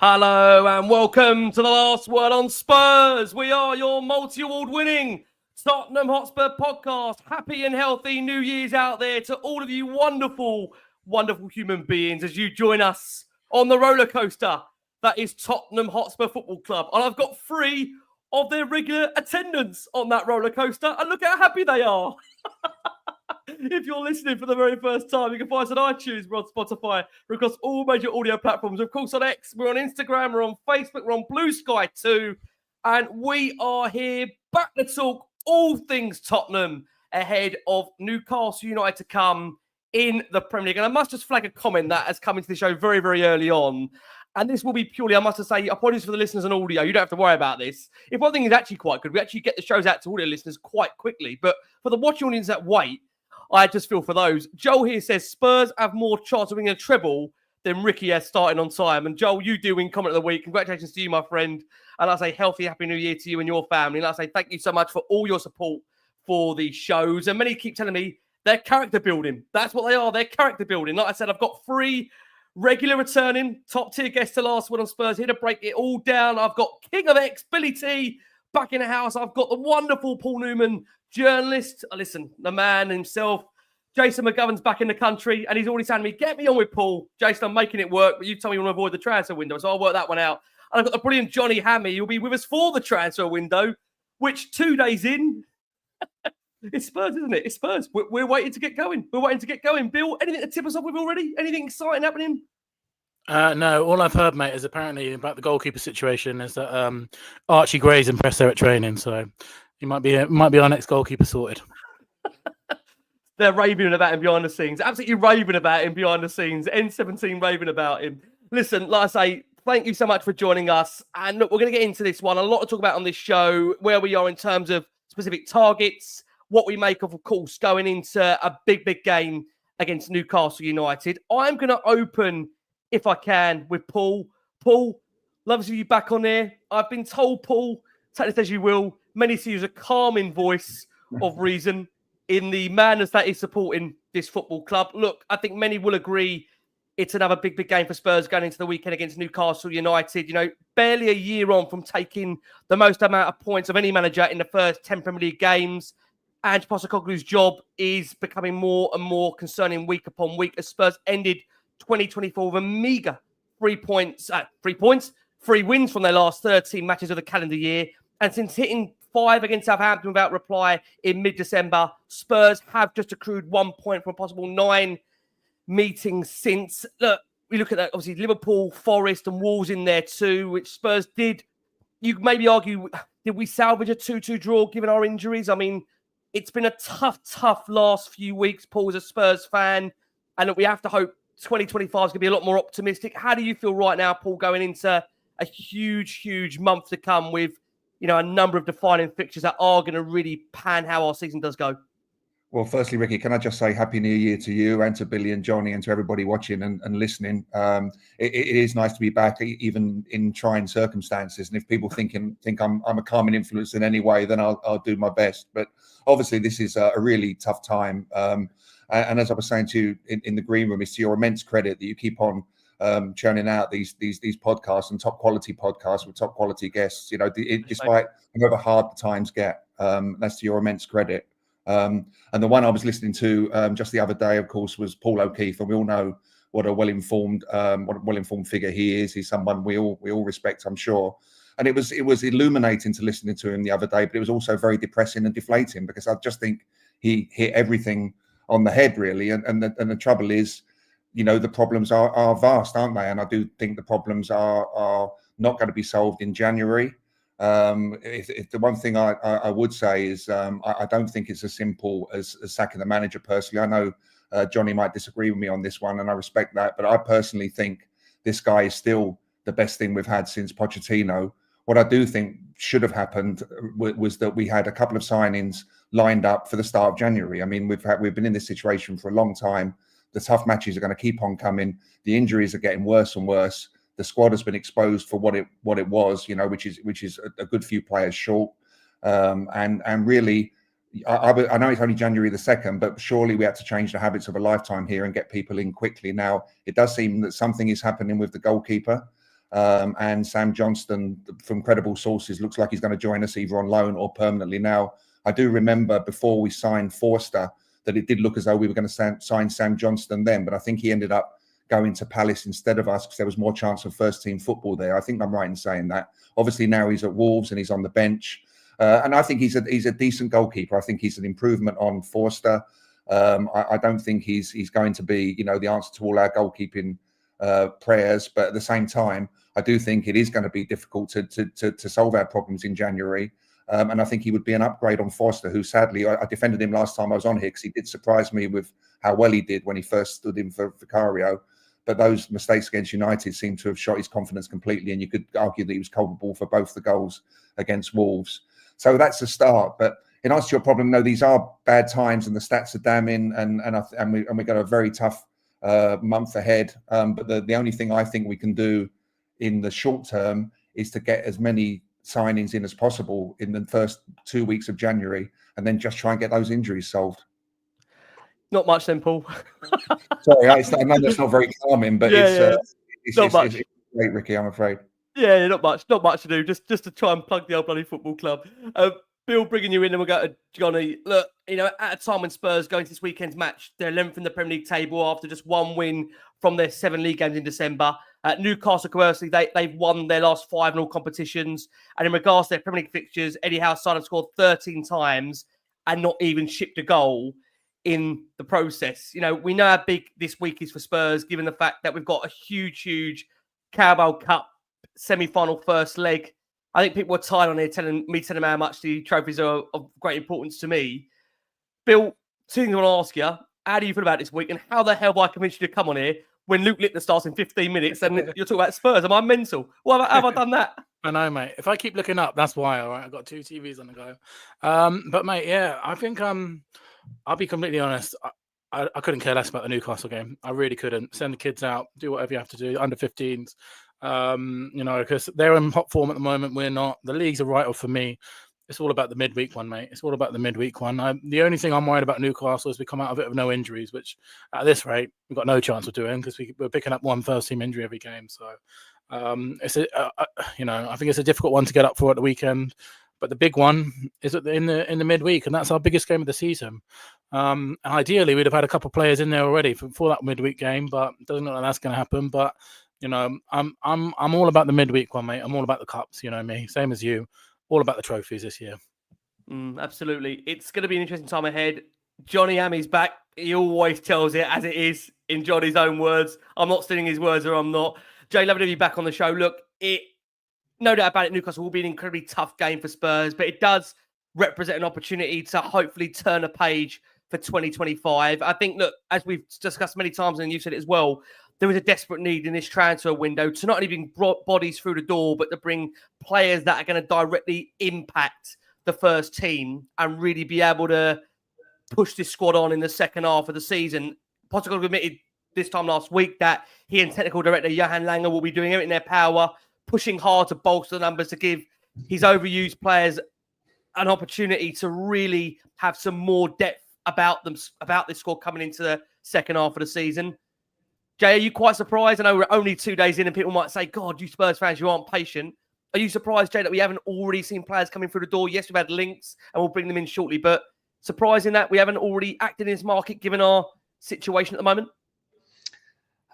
Hello and welcome to the Last Word on Spurs. We are your multi-award winning Tottenham Hotspur podcast. Happy and healthy New Year's out there to all of you wonderful, wonderful human beings as you join us on the roller coaster that is Tottenham Hotspur Football Club. And I've got 3 of their regular attendants on that roller coaster, and look how happy they are. If you're listening for the very first time, you can find us on iTunes, we're on Spotify, we're across all major audio platforms. Of course, on X, we're on Instagram, we're on Facebook, we're on Blue Sky too. And we are here back to talk all things Tottenham ahead of Newcastle United to come in the Premier League. And I must just flag a comment that has come into the show very, very early on. And this will be purely, I must just say, apologies for the listeners on audio. You don't have to worry about this. If one thing is actually quite good, we actually get the shows out to audio listeners quite quickly. But for the watching audience that wait, I just feel for those. Joel here says Spurs have more chance of winning a treble than Ricky has starting on time. And Joel, you do win comment of the week. Congratulations to you, my friend. And I say healthy, happy new year to you and your family. And I say thank you so much for all your support for the shows. And many keep telling me they're character building. That's what they are. They're character building. Like I said, I've got 3 regular returning top tier guests to Last Word on Spurs here to break it all down. I've got King of X, Billie T, back in the house. I've got the wonderful Paul Newman, journalist. Listen, the man himself, Jason McGovern's back in the country, and he's already saying to me, get me on with Paul. Jason, I'm making it work, but you told me you want to avoid the transfer window, so I'll work that one out. And I've got the brilliant Jonny Hamme. He'll be with us for the transfer window, which 2 days in, it's Spurs, isn't it? It's Spurs. We're waiting to get going. We're waiting to get going. Bill, anything to tip us off with already? Anything exciting happening? No, all I've heard, mate, is apparently about the goalkeeper situation is that Archie Gray's impressed there at training, so he might be our next goalkeeper sorted. They're raving about him behind the scenes. Absolutely raving about him behind the scenes. N17 raving about him. Listen, like I say, thank you so much for joining us. And look, we're going to get into this one. A lot to talk about on this show, where we are in terms of specific targets, what we make of course, going into a big, big game against Newcastle United. I'm going to open, if I can, with Paul. Paul, love to see you back on there. I've been told, Paul, take this as you will, many see you as a calming voice of reason in the madness that is supporting this football club. Look, I think many will agree it's another big, big game for Spurs going into the weekend against Newcastle United. You know, barely a year on from taking the most amount of points of any manager in the first 10 Premier League games. And Postecoglou's job is becoming more and more concerning week upon week as Spurs ended 2024 with a meagre 3 wins from their last 13 matches of the calendar year. And since hitting 5 against Southampton without reply in mid-December, Spurs have just accrued 1 point from a possible 9 meetings since. Look, we look at that, obviously, Liverpool, Forest and Wolves in there too, which Spurs did. You could maybe argue, did we salvage a 2-2 draw given our injuries? I mean, it's been a tough last few weeks, Paul, as a Spurs fan. And look, we have to hope 2025 is going to be a lot more optimistic. How do you feel right now, Paul, going into a huge month to come with, you know, a number of defining fixtures that are going to really pan how our season does go? Well, firstly, Ricky, can I just say Happy New Year to you and to Billy and Johnny and to everybody watching and listening. It is nice to be back, even in trying circumstances. And if people think I'm a calming influence in any way, then I'll do my best. But obviously, this is a really tough time. And as I was saying to you in the green room, it's to your immense credit that you keep on churning out these podcasts and top quality podcasts with top quality guests. You know, despite however hard the times get, that's to your immense credit. And the one I was listening to just the other day, of course, was Paul O'Keefe, and we all know what a well-informed figure he is. He's someone we all respect, I'm sure. And it was illuminating to listening to him the other day, but it was also very depressing and deflating because I just think he hit everything on the head, really. And the trouble is, you know, the problems are vast, aren't they? And I do think the problems are not going to be solved in January. If the one thing I would say is I don't think it's as simple as sacking the manager personally. I know Johnny might disagree with me on this one, and I respect that. But I personally think this guy is still the best thing we've had since Pochettino. What I do think should have happened was that we had a couple of signings lined up for the start of January. I mean, we've been in this situation for a long time. The tough matches are going to keep on coming. The injuries are getting worse and worse. The squad has been exposed for what it was, you know, which is a good few players short. And really, I know it's only January the 2nd, but surely we had to change the habits of a lifetime here and get people in quickly. Now, it does seem that something is happening with the goalkeeper. And Sam Johnston, from credible sources, looks like he's going to join us either on loan or permanently. Now, I do remember before we signed Forster that it did look as though we were going to sign Sam Johnston then, but I think he ended up going to Palace instead of us because there was more chance of first team football there. I think I'm right in saying that. Obviously now he's at Wolves and he's on the bench, and I think he's a decent goalkeeper. I think he's an improvement on Forster. I don't think he's going to be, you know, the answer to all our goalkeeping prayers, but at the same time, I do think it is going to be difficult to solve our problems in January. And I think he would be an upgrade on Forster, who sadly, I defended him last time I was on here because he did surprise me with how well he did when he first stood in for Vicario. But those mistakes against United seem to have shot his confidence completely. And you could argue that he was culpable for both the goals against Wolves. So that's a start. But in answer to your problem, no, these are bad times and the stats are damning. And we got a very tough month ahead. But the only thing I think we can do in the short term is to get as many signings in as possible in the first 2 weeks of January, and then just try and get those injuries solved. Not much then, Paul. Sorry, I know that's not very calming, but it's great, Ricky, I'm afraid. Yeah, not much to do. Just to try and plug the old bloody football club. Bill, bringing you in, and we'll go to Johnny. Look, you know, at a time when Spurs going to this weekend's match, they're 11th in the Premier League table after just one win from their 7 league games in December. Newcastle, conversely, they've won their last 5 in all competitions. And in regards to their Premier League fixtures, Eddie Howe's side have scored 13 times and not even shipped a goal in the process. You know, we know how big this week is for Spurs, given the fact that we've got a huge Carabao Cup semi-final first leg. I think people are tired on here telling them how much the trophies are of great importance to me. Bill, 2 things I want to ask you. How do you feel about this week? And how the hell have I convinced you to come on here when Luke Littler starts in 15 minutes and you're talking about Spurs? Am I mental? Well, have I done that? I know, mate. If I keep looking up, that's why. All right, I've got 2 TVs on the go. But, mate, yeah, I think I'll be completely honest. I couldn't care less about the Newcastle game. I really couldn't. Send the kids out, do whatever you have to do, under 15s. You know, because they're in hot form at the moment. We're not. The league's a write-off for me. It's all about the midweek one, mate. It's all about the midweek one. The only thing I'm worried about Newcastle is we come out of it with no injuries, which at this rate, we've got no chance of doing because we're picking up one first-team injury every game. So, it's you know, I think it's a difficult one to get up for at the weekend. But the big one is in the midweek, and that's our biggest game of the season. And ideally, we'd have had a couple of players in there already for that midweek game, but it doesn't look like that's going to happen. But you know, I'm all about the midweek one, mate. I'm all about the cups. You know me, same as you. All about the trophies this year. Absolutely, it's going to be an interesting time ahead. Jonny Hamme's back. He always tells it as it is in Johnny's own words. I'm not stealing his words, or I'm not. Jay, lovely to be back on the show. Look, no doubt about it, Newcastle will be an incredibly tough game for Spurs, but it does represent an opportunity to hopefully turn a page for 2025. I think, look, as we've discussed many times, and you said it as well, there is a desperate need in this transfer window to not only bring bodies through the door, but to bring players that are going to directly impact the first team and really be able to push this squad on in the second half of the season. Postecoglou admitted this time last week that he and technical director Johan Lange will be doing everything in their power, pushing hard to bolster the numbers to give his overused players an opportunity to really have some more depth about this squad coming into the second half of the season. Jay, are you quite surprised? I know we're only 2 days in and people might say, God, you Spurs fans, you aren't patient. Are you surprised, Jay, that we haven't already seen players coming through the door? Yes, we've had links and we'll bring them in shortly, but surprising that we haven't already acted in this market given our situation at the moment?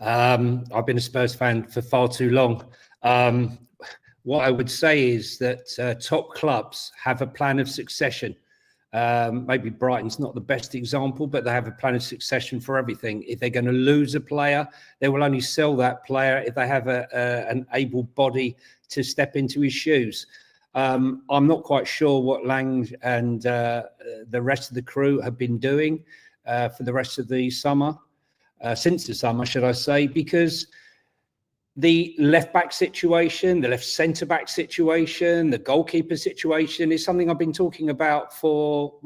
I've been a Spurs fan for far too long. What I would say is that top clubs have a plan of succession. Maybe Brighton's not the best example, but they have a plan of succession for everything. If they're going to lose a player, they will only sell that player if they have an able body to step into his shoes. I'm not quite sure what Lang and the rest of the crew have been doing for the rest of the summer, since the summer, should I say, because the left-back situation, the left centre-back situation, the goalkeeper situation is something I've been talking about for,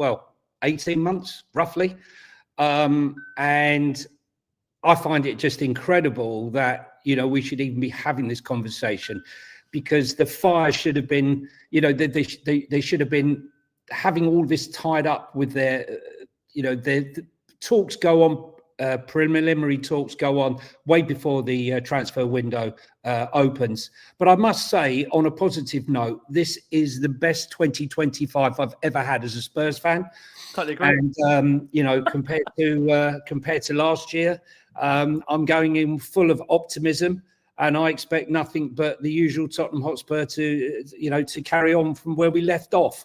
18 months, roughly. And I find it just incredible that, we should even be having this conversation, because the fire should have been, they should have been having all this tied up with their, the talks go on preliminary talks go on way before the transfer window opens. But I must say, on a positive note, this is the best 2025 I've ever had as a Spurs fan. Totally agree. And compared to last year, I'm going in full of optimism, and I expect nothing but the usual Tottenham Hotspur to carry on from where we left off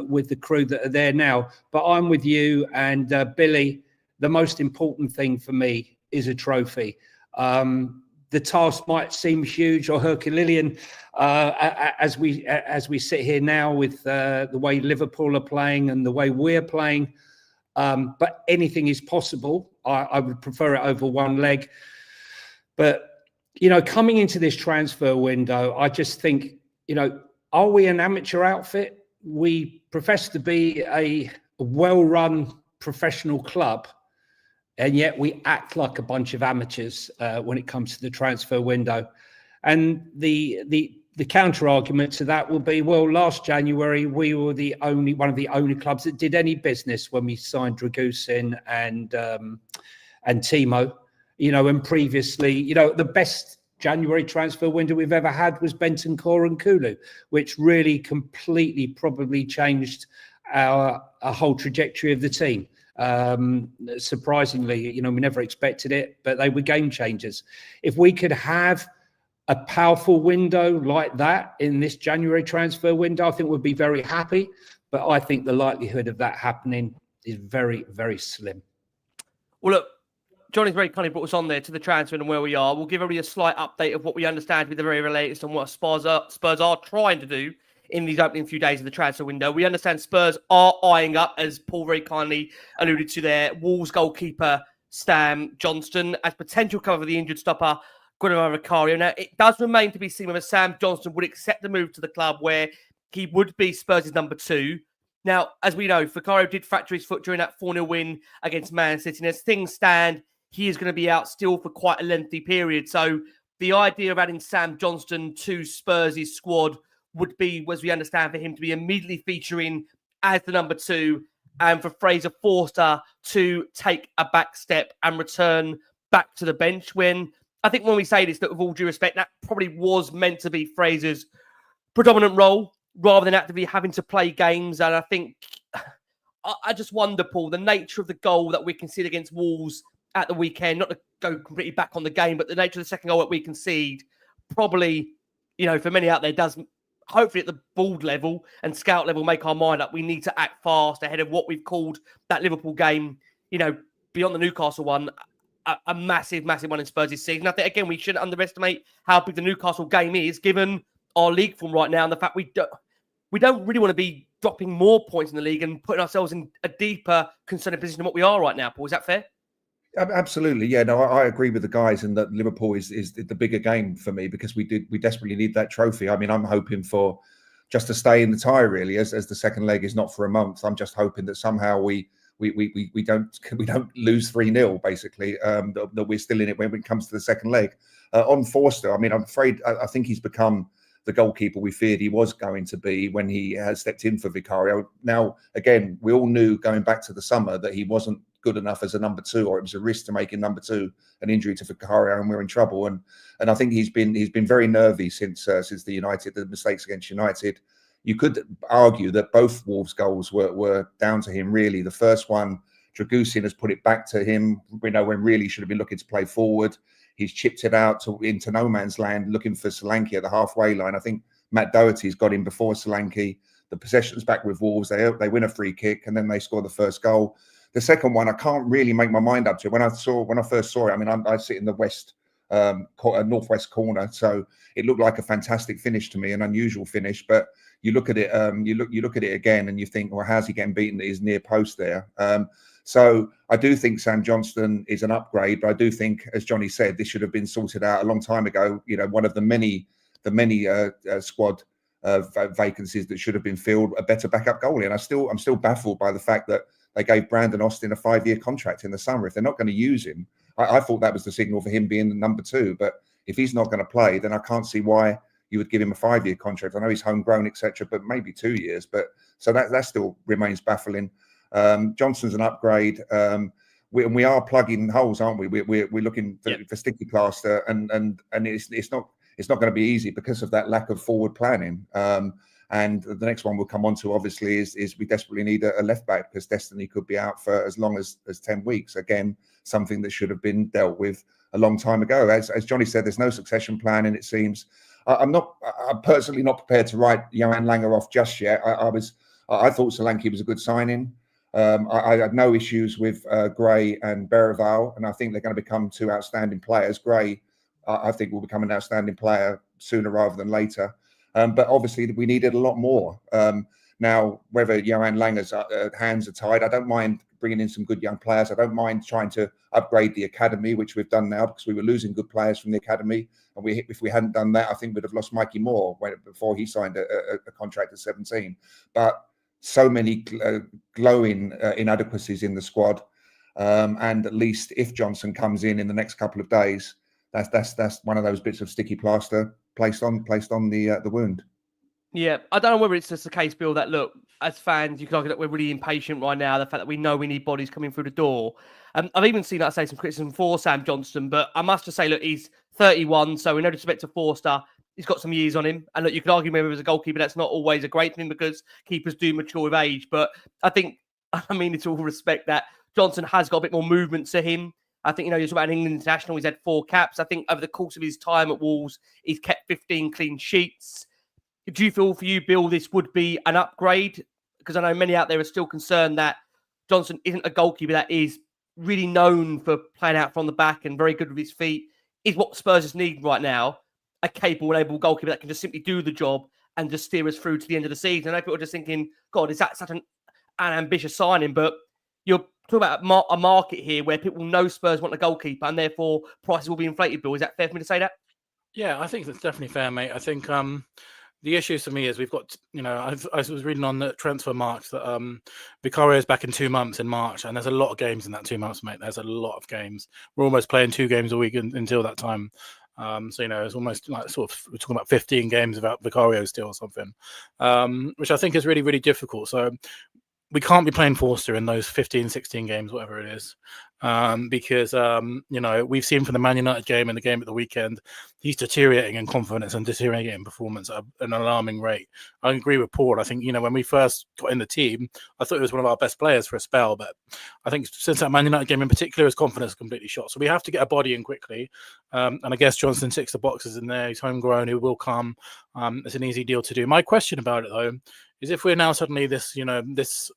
with the crew that are there now. But I'm with you and Billy. The most important thing for me is a trophy. The task might seem huge or Herculean as we sit here now with the way Liverpool are playing and the way we're playing. But anything is possible. I would prefer it over one leg. But, coming into this transfer window, I just think, are we an amateur outfit? We profess to be a well-run professional club, and yet we act like a bunch of amateurs when it comes to the transfer window. And the counter argument to that will be, well, last January we were one of the only clubs that did any business when we signed Dragusin and Timo. And previously, the best January transfer window we've ever had was Bentancur and Kulu, which really completely probably changed our whole trajectory of the team. Surprisingly, we never expected it, but they were game changers. If we could have a powerful window like that in this January transfer window, I think we'd be very happy. But I think the likelihood of that happening is very, very slim. Well, look, Johnny's very kindly brought us on there to the transfer and where we are. We'll give everybody a slight update of what we understand to be the very latest on what Spurs are trying to do in these opening few days of the transfer window. We understand Spurs are eyeing up, as Paul very kindly alluded to there, Wolves goalkeeper Sam Johnston as potential cover for the injured stopper Guillermo Vicario. Now, it does remain to be seen whether Sam Johnston would accept the move to the club where he would be Spurs' number 2. Now, as we know, Vicario did fracture his foot during that 4-0 win against Man City. And as things stand, he is going to be out still for quite a lengthy period. So the idea of adding Sam Johnston to Spurs' squad would be, as we understand, for him to be immediately featuring as the number 2 and for Fraser Forster to take a back step and return back to the bench. When I think when we say this, that with all due respect, that probably was meant to be Fraser's predominant role rather than actively having to play games. And I think, I just wonder, Paul, the nature of the goal that we conceded against Wolves at the weekend, not to go completely back on the game, but the nature of the second goal that we concede probably, for many out there does, hopefully at the board level and scout level, make our mind up. We need to act fast ahead of what we've called that Liverpool game, beyond the Newcastle one, a massive, massive one in Spurs' season. I think, again, we shouldn't underestimate how big the Newcastle game is, given our league form right now and the fact we don't really want to be dropping more points in the league and putting ourselves in a deeper concerning position than what we are right now, Paul. Is that fair? Absolutely, yeah. No, I agree with the guys, and that Liverpool is the bigger game for me because we desperately need that trophy. I mean, I'm hoping for just to stay in the tie, really, as the second leg is not for a month. I'm just hoping that somehow we don't lose 3-0, basically. That we're still in it when it comes to the second leg. On Forster, I mean, I'm afraid I think he's become the goalkeeper we feared he was going to be when he has stepped in for Vicario. Now, again, we all knew going back to the summer that he wasn't good enough as a number 2, or it was a risk to making number 2 an injury to Vicario, and we're in trouble. And I think he's been very nervy since the mistakes against United. You could argue that both Wolves goals were down to him, really. The first one, Dragusin has put it back to him, when really he should have been looking to play forward. He's chipped it out into no man's land, looking for Solanke at the halfway line. I think Matt Doherty's got him before Solanke. The possession's back with Wolves. They win a free kick and then they score the first goal. The second one, I can't really make my mind up to. When I first saw it, I mean, I sit in the northwest corner, so it looked like a fantastic finish to me, an unusual finish. But you look at it, you look at it again, and you think, well, how's he getting beaten at his near post there? So I do think Sam Johnston is an upgrade, but I do think, as Johnny said, this should have been sorted out a long time ago. One of the many squad vacancies that should have been filled, a better backup goalie. And I'm still baffled by the fact that they gave Brandon Austin a 5-year contract in the summer. If they're not going to use him, I thought that was the signal for him being the number 2. But if he's not going to play, then I can't see why you would give him a 5-year contract. I know he's homegrown, etc., but maybe 2 years. But so that still remains baffling. Johnson's an upgrade. we are plugging holes, aren't we? We're looking for sticky plaster, and it's not going to be easy because of that lack of forward planning. And the next one we'll come on to, obviously, is we desperately need a left back, because Destiny could be out for as long as 10 weeks. Again, something that should have been dealt with a long time ago. As Johnny said, there's no succession plan, and it seems I'm personally not prepared to write Johan Lange off just yet. I thought Solanke was a good signing. I had no issues with Gray and Berreval, and I think they're going to become two outstanding players. Gray, I think, will become an outstanding player sooner rather than later. But obviously, we needed a lot more. Now, whether Johan Lange's hands are tied, I don't mind bringing in some good young players. I don't mind trying to upgrade the academy, which we've done now, because we were losing good players from the academy. And if we hadn't done that, I think we'd have lost Mikey Moore before he signed a contract at 17. But so many glowing inadequacies in the squad. And at least if Johnson comes in the next couple of days, that's one of those bits of sticky plaster placed on the wound. Yeah, I don't know whether it's just the case, Bill, that look, as fans, you can argue that we're really impatient right now. The fact that we know we need bodies coming through the door. I've even seen, like I say, some criticism for Sam Johnston, but I must just say, look, he's 31, so in no respect to Forster, he's got some years on him. And look, you could argue maybe as a goalkeeper, that's not always a great thing, because keepers do mature with age. But I think, it's all respect that Johnson has got a bit more movement to him. I think, you're talking about an England international. He's had 4 caps. I think over the course of his time at Wolves, he's kept 15 clean sheets. Do you feel, for you, Bill, this would be an upgrade? Because I know many out there are still concerned that Johnson isn't a goalkeeper that is really known for playing out from the back and very good with his feet. Is what Spurs just need right now a capable and able goalkeeper that can just simply do the job and just steer us through to the end of the season. I know people are just thinking, God, is that such an ambitious signing? But you're talking about a market here where people know Spurs want a goalkeeper, and therefore prices will be inflated, Bill. Is that fair for me to say that? Yeah, I think that's definitely fair, mate. I think the issue for me is we've got, I was reading on the transfer marks that Vicario is back in 2 months in March, and there's a lot of games in that 2 months, mate. There's a lot of games. We're almost playing 2 games a week until that time. So, it's almost like we're talking about 15 games without Vicario still or something, which I think is really, really difficult. So we can't be playing Forster in those 15, 16 games, whatever it is, because, we've seen from the Man United game and the game at the weekend, he's deteriorating in confidence and deteriorating in performance at an alarming rate. I agree with Paul. I think, when we first got in the team, I thought he was one of our best players for a spell, but I think since that Man United game in particular, his confidence completely shot. So we have to get a body in quickly. And I guess Johnson ticks the boxes in there. He's homegrown, he will come. It's an easy deal to do. My question about it, though, is if we're now suddenly this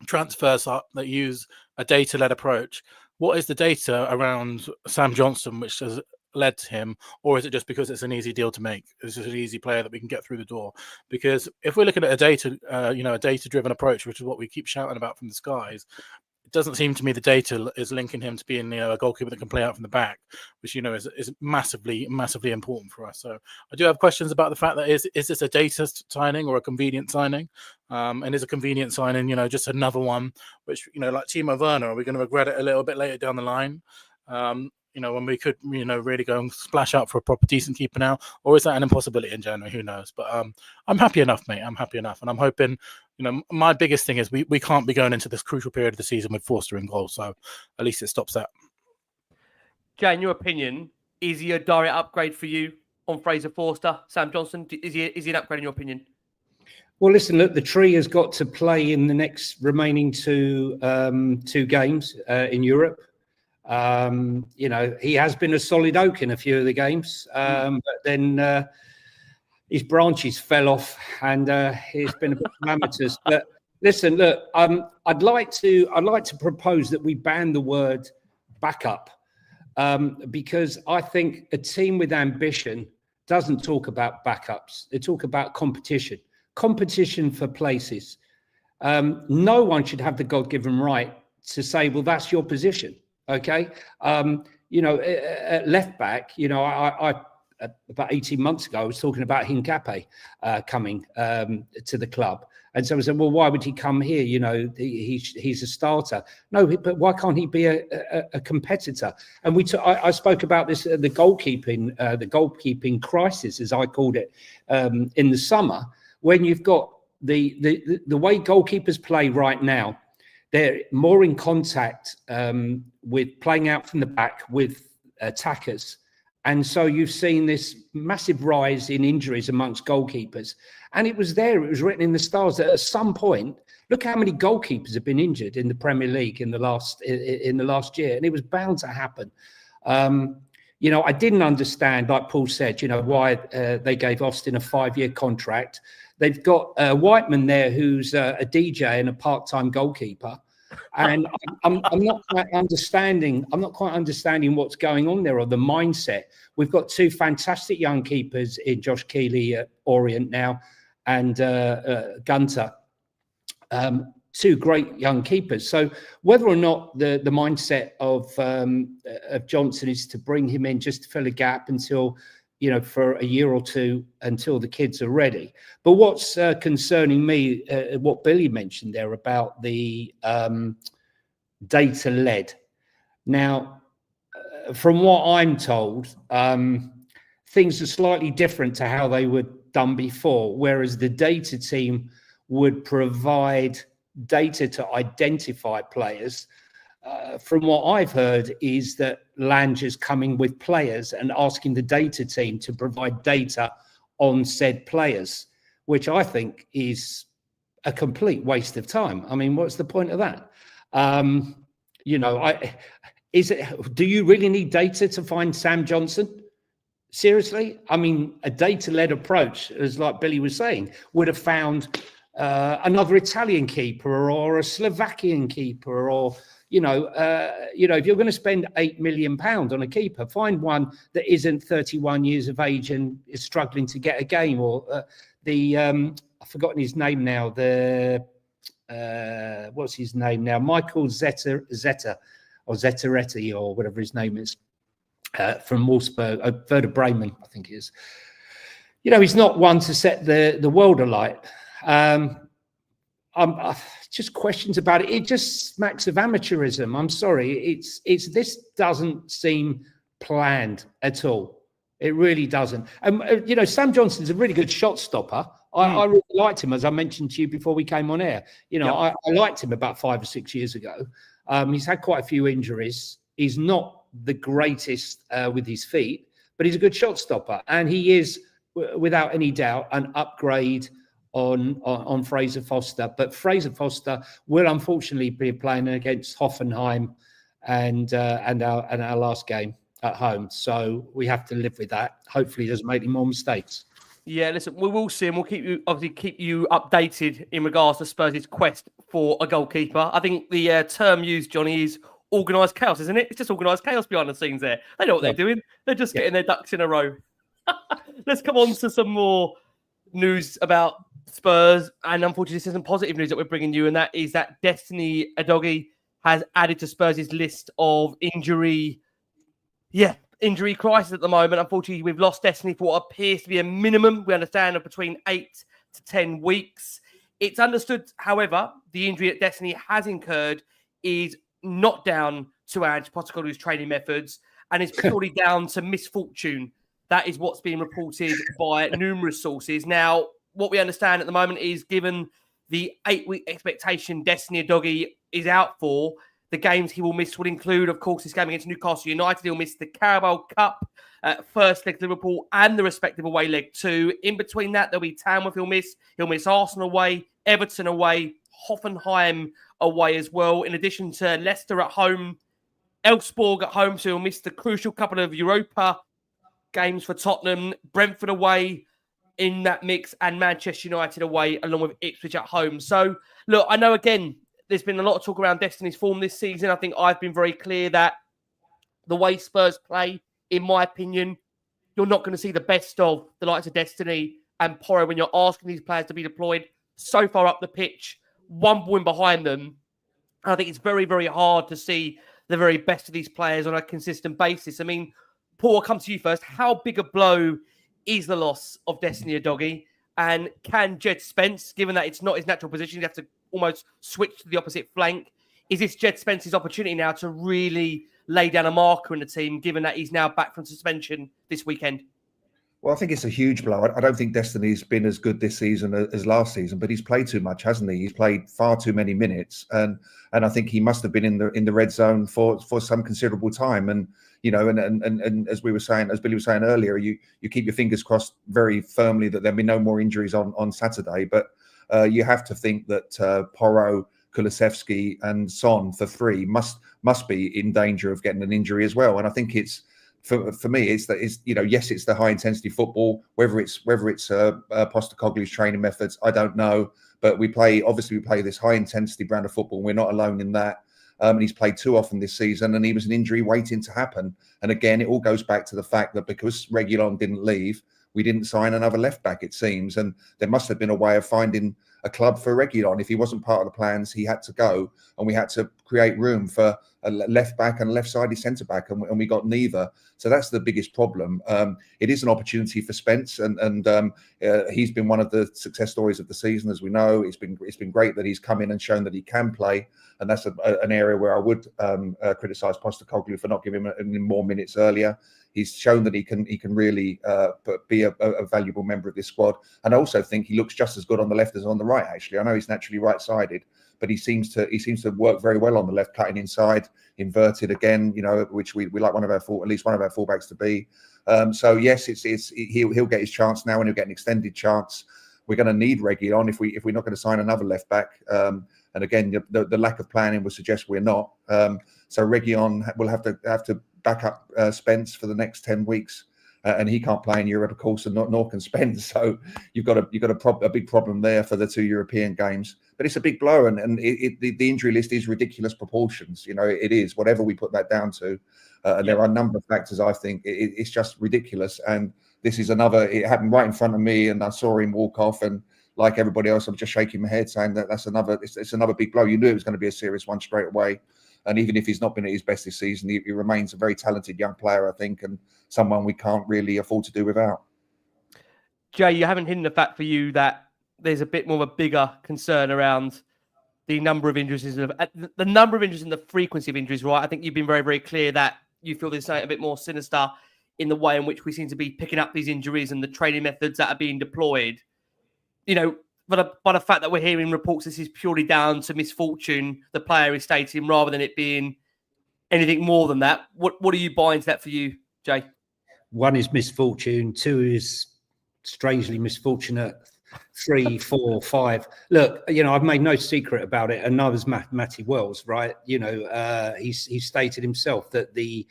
transfers that use a data-led approach, what is the data around Sam Johnston which has led to him, or is it just because it's an easy deal to make? It's just an easy player that we can get through the door. Because if we're looking at a data-driven approach, which is what we keep shouting about from the skies, it doesn't seem to me the data is linking him to being a goalkeeper that can play out from the back, which is massively, massively important for us. So I do have questions about the fact that is this a data signing or a convenient signing? And is a convenient signing, just another one, which, like Timo Werner, are we going to regret it a little bit later down the line? When we could, really go and splash out for a proper decent keeper now, or is that an impossibility in January? Who knows? But I'm happy enough, mate. I'm happy enough, and I'm hoping. My biggest thing is we can't be going into this crucial period of the season with Forster in goal, so at least it stops that. Jay, in your opinion, is he a direct upgrade for you on Fraser Forster, Sam Johnston? Is he an upgrade in your opinion? Well, listen, look, the tree has got to play in the next remaining two games in Europe. He has been a solid oak in a few of the games, but then his branches fell off, and he's been a bit calamitous. But listen, look, I'd like to propose that we ban the word backup, because I think a team with ambition doesn't talk about backups. They talk about competition for places. No one should have the God-given right to say, well, that's your position. Okay. At left back, I about 18 months ago, I was talking about Hincapié coming to the club. And so I said, well, why would he come here? He's a starter. No, but why can't he be a competitor? And I spoke about this, the goalkeeping crisis, as I called it, in the summer, when you've got the way goalkeepers play right now. they're more in contact with playing out from the back with attackers. And so you've seen this massive rise in injuries amongst goalkeepers. And it was written in the stars that at some point, look how many goalkeepers have been injured in the Premier League in the last year. And it was bound to happen. I didn't understand, like Paul said, why they gave Austin a 5-year contract. They've got Whiteman there, who's a DJ and a part-time goalkeeper. And I'm not quite understanding. I'm not quite understanding what's going on there or the mindset. We've got 2 fantastic young keepers in Josh Keeley at Orient now, and Gunter. 2 great young keepers. So whether or not the mindset of Johnson is to bring him in just to fill a gap until, for a year or 2 until the kids are ready. But what's concerning me, what Billy mentioned there about the data-led. Now, from what I'm told, things are slightly different to how they were done before, whereas the data team would provide data to identify players. From what I've heard is that Langer's coming with players and asking the data team to provide data on said players, which I think is a complete waste of time. I mean, what's the point of that? Do you really need data to find Sam Johnson? Seriously? I mean, a data-led approach, as like Billy was saying, would have found another Italian keeper or a Slovakian keeper, or if you're going to spend £8 million on a keeper, find one that isn't 31 years of age and is struggling to get a game, or I've forgotten his name now. What's his name now? Michael Zeta or Zetteretti or whatever his name is, from Wolfsburg, Werder Bremen, I think it is. He's not one to set the world alight. Just questions about it. It just smacks of amateurism. I'm sorry. This doesn't seem planned at all. It really doesn't. Sam Johnson's a really good shot stopper. I really liked him, as I mentioned to you before we came on air. I liked him about 5 or 6 years ago. He's had quite a few injuries. He's not the greatest with his feet, but he's a good shot stopper, and he is, without any doubt, an upgrade on Fraser Foster. But Fraser Foster will unfortunately be playing against Hoffenheim and our last game at home. So we have to live with that. Hopefully he doesn't make any more mistakes. Yeah, listen, we will see, and we'll keep you updated in regards to Spurs' quest for a goalkeeper. I think the term used, Johnny, is organised chaos, isn't it? It's just organised chaos behind the scenes there. They know what they're doing. They're just getting their ducks in a row. Let's come on to some more news about Spurs, and unfortunately this isn't positive news that we're bringing you, and that is that Destiny Udogie has added to Spurs' list of injury crisis at the moment. Unfortunately, we've lost Destiny for what appears to be a minimum, we understand, of between 8 to 10 weeks. It's understood, however, the injury that Destiny has incurred is not down to Ange Postecoglou's training methods, and is purely down to misfortune. That is what's being reported by numerous sources. Now, what we understand at the moment is, given the 8-week expectation Destiny Udogie is out for, the games he will miss will include, of course, this game against Newcastle United. He'll miss the Carabao Cup first leg to Liverpool and the respective away leg 2. In between that, there'll be Tamworth he'll miss. He'll miss Arsenal away, Everton away, Hoffenheim away as well, in addition to Leicester at home, Elfsborg at home. So he'll miss the crucial couple of Europa games for Tottenham, Brentford away in that mix, and Manchester United away, along with Ipswich at home. So, look, I know, again, there's been a lot of talk around Destiny's form this season. I think I've been very clear that the way Spurs play, in my opinion, you're not going to see the best of the likes of Destiny and Porro when you're asking these players to be deployed so far up the pitch, one ball in behind them. And I think it's very, very hard to see the very best of these players on a consistent basis. I mean, Paul, I'll come to you first. How big a blow is the loss of Destiny Udogie? And can Jed Spence, given that it's not his natural position, you have to almost switch to the opposite flank, is this Jed Spence's opportunity now to really lay down a marker in the team, given that he's now back from suspension this weekend? Well, I think it's a huge blow. I don't think Destiny's been as good this season as last season, but he's played too much, hasn't he? He's played far too many minutes, and I think he must have been in the red zone for some considerable time. And and as we were saying, as Billy was saying earlier, you keep your fingers crossed very firmly that there'll be no more injuries on Saturday. But you have to think that Porro, Kulusevski, and Son for three must be in danger of getting an injury as well. And I think it's. For me, it's yes, it's the high intensity football. Whether it's Postecoglou's training methods, I don't know. But we play this high intensity brand of football. We're not alone in that. And he's played too often this season, and he was an injury waiting to happen. And again, it all goes back to the fact that because Reguilon didn't leave, we didn't sign another left back, it seems. And there must have been a way of finding a club for Reguilon. If he wasn't part of the plans, he had to go, and we had to create room for a left back and a left-sided centre back, and we got neither. So that's the biggest problem. It is an opportunity for Spence, and he's been one of the success stories of the season, as we know. It's been great that he's come in and shown that he can play, and that's an area where I would criticise Postecoglou for not giving him more minutes earlier. He's shown that he can really be a valuable member of this squad, and I also think he looks just as good on the left as on the right. Actually, I know he's naturally right-sided, but he seems to work very well on the left, cutting inside, inverted again. Which we like at least one of our fullbacks to be. So yes, he'll get his chance now, and he'll get an extended chance. We're going to need Reguilon if we're not going to sign another left back. And again, the lack of planning would suggest we're not. So Reguilon will have to back up Spence for the next 10 weeks. And he can't play in Europe, of course, and nor can Spence. So you've got a big problem there for the two European games. But it's a big blow, and the injury list is ridiculous proportions. It is, whatever we put that down to. And there are a number of factors. I think it's just ridiculous. And this is another. It happened right in front of me, and I saw him walk off. And like everybody else, I'm just shaking my head, saying that that's another. It's another big blow. You knew it was going to be a serious one straight away. And even if he's not been at his best this season, he remains a very talented young player, I think, and someone we can't really afford to do without. Jay, you haven't hidden the fact for you that there's a bit more of a bigger concern around the number of injuries, and the frequency of injuries, right? I think you've been very, very clear that you feel there's something a bit more sinister in the way in which we seem to be picking up these injuries and the training methods that are being deployed. But by the fact that we're hearing reports this is purely down to misfortune, the player is stating, rather than it being anything more than that. What are you buying to that for you, Jay? One is misfortune. Two is strangely misfortunate. 3, 4, 5. Look, I've made no secret about it, and neither's Matty Wells, right? He stated himself that the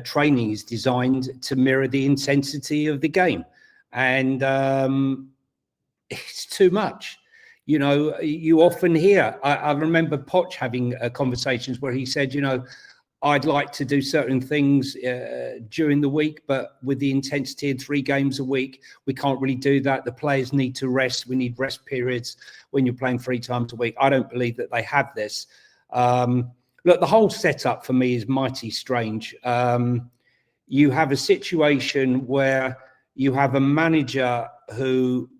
training is designed to mirror the intensity of the game, and it's too much. You often hear. I remember Poch having conversations where he said, I'd like to do certain things during the week, but with the intensity of 3 games a week, we can't really do that. The players need to rest. We need rest periods when you're playing 3 times a week. I don't believe that they have this. Look, the whole setup for me is mighty strange. You have a situation where you have a manager who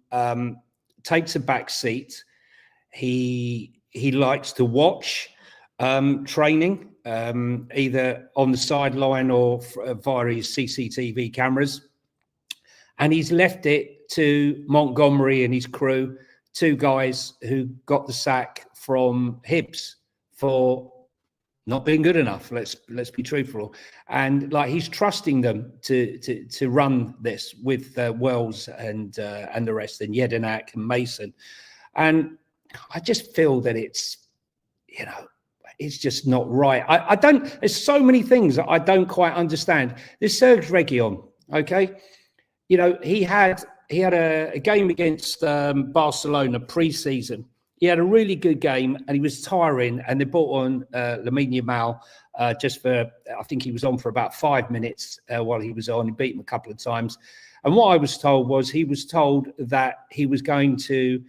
takes a back seat. He likes to watch training, either on the sideline or via his CCTV cameras. And he's left it to Montgomery and his crew, 2 guys who got the sack from Hibs for not being good enough. Let's be truthful. And he's trusting them to run this with Wells and the rest, and Jedinak and Mason. And I just feel that it's just not right. I don't. There's so many things that I don't quite understand. This Serge Reguilon, okay? He had a game against Barcelona pre-season. He had a really good game, and he was tiring. And they brought on Lamine Yamal just for. I think he was on for about 5 minutes while he was on. He beat him a couple of times. And what I was told was he was told that he was going to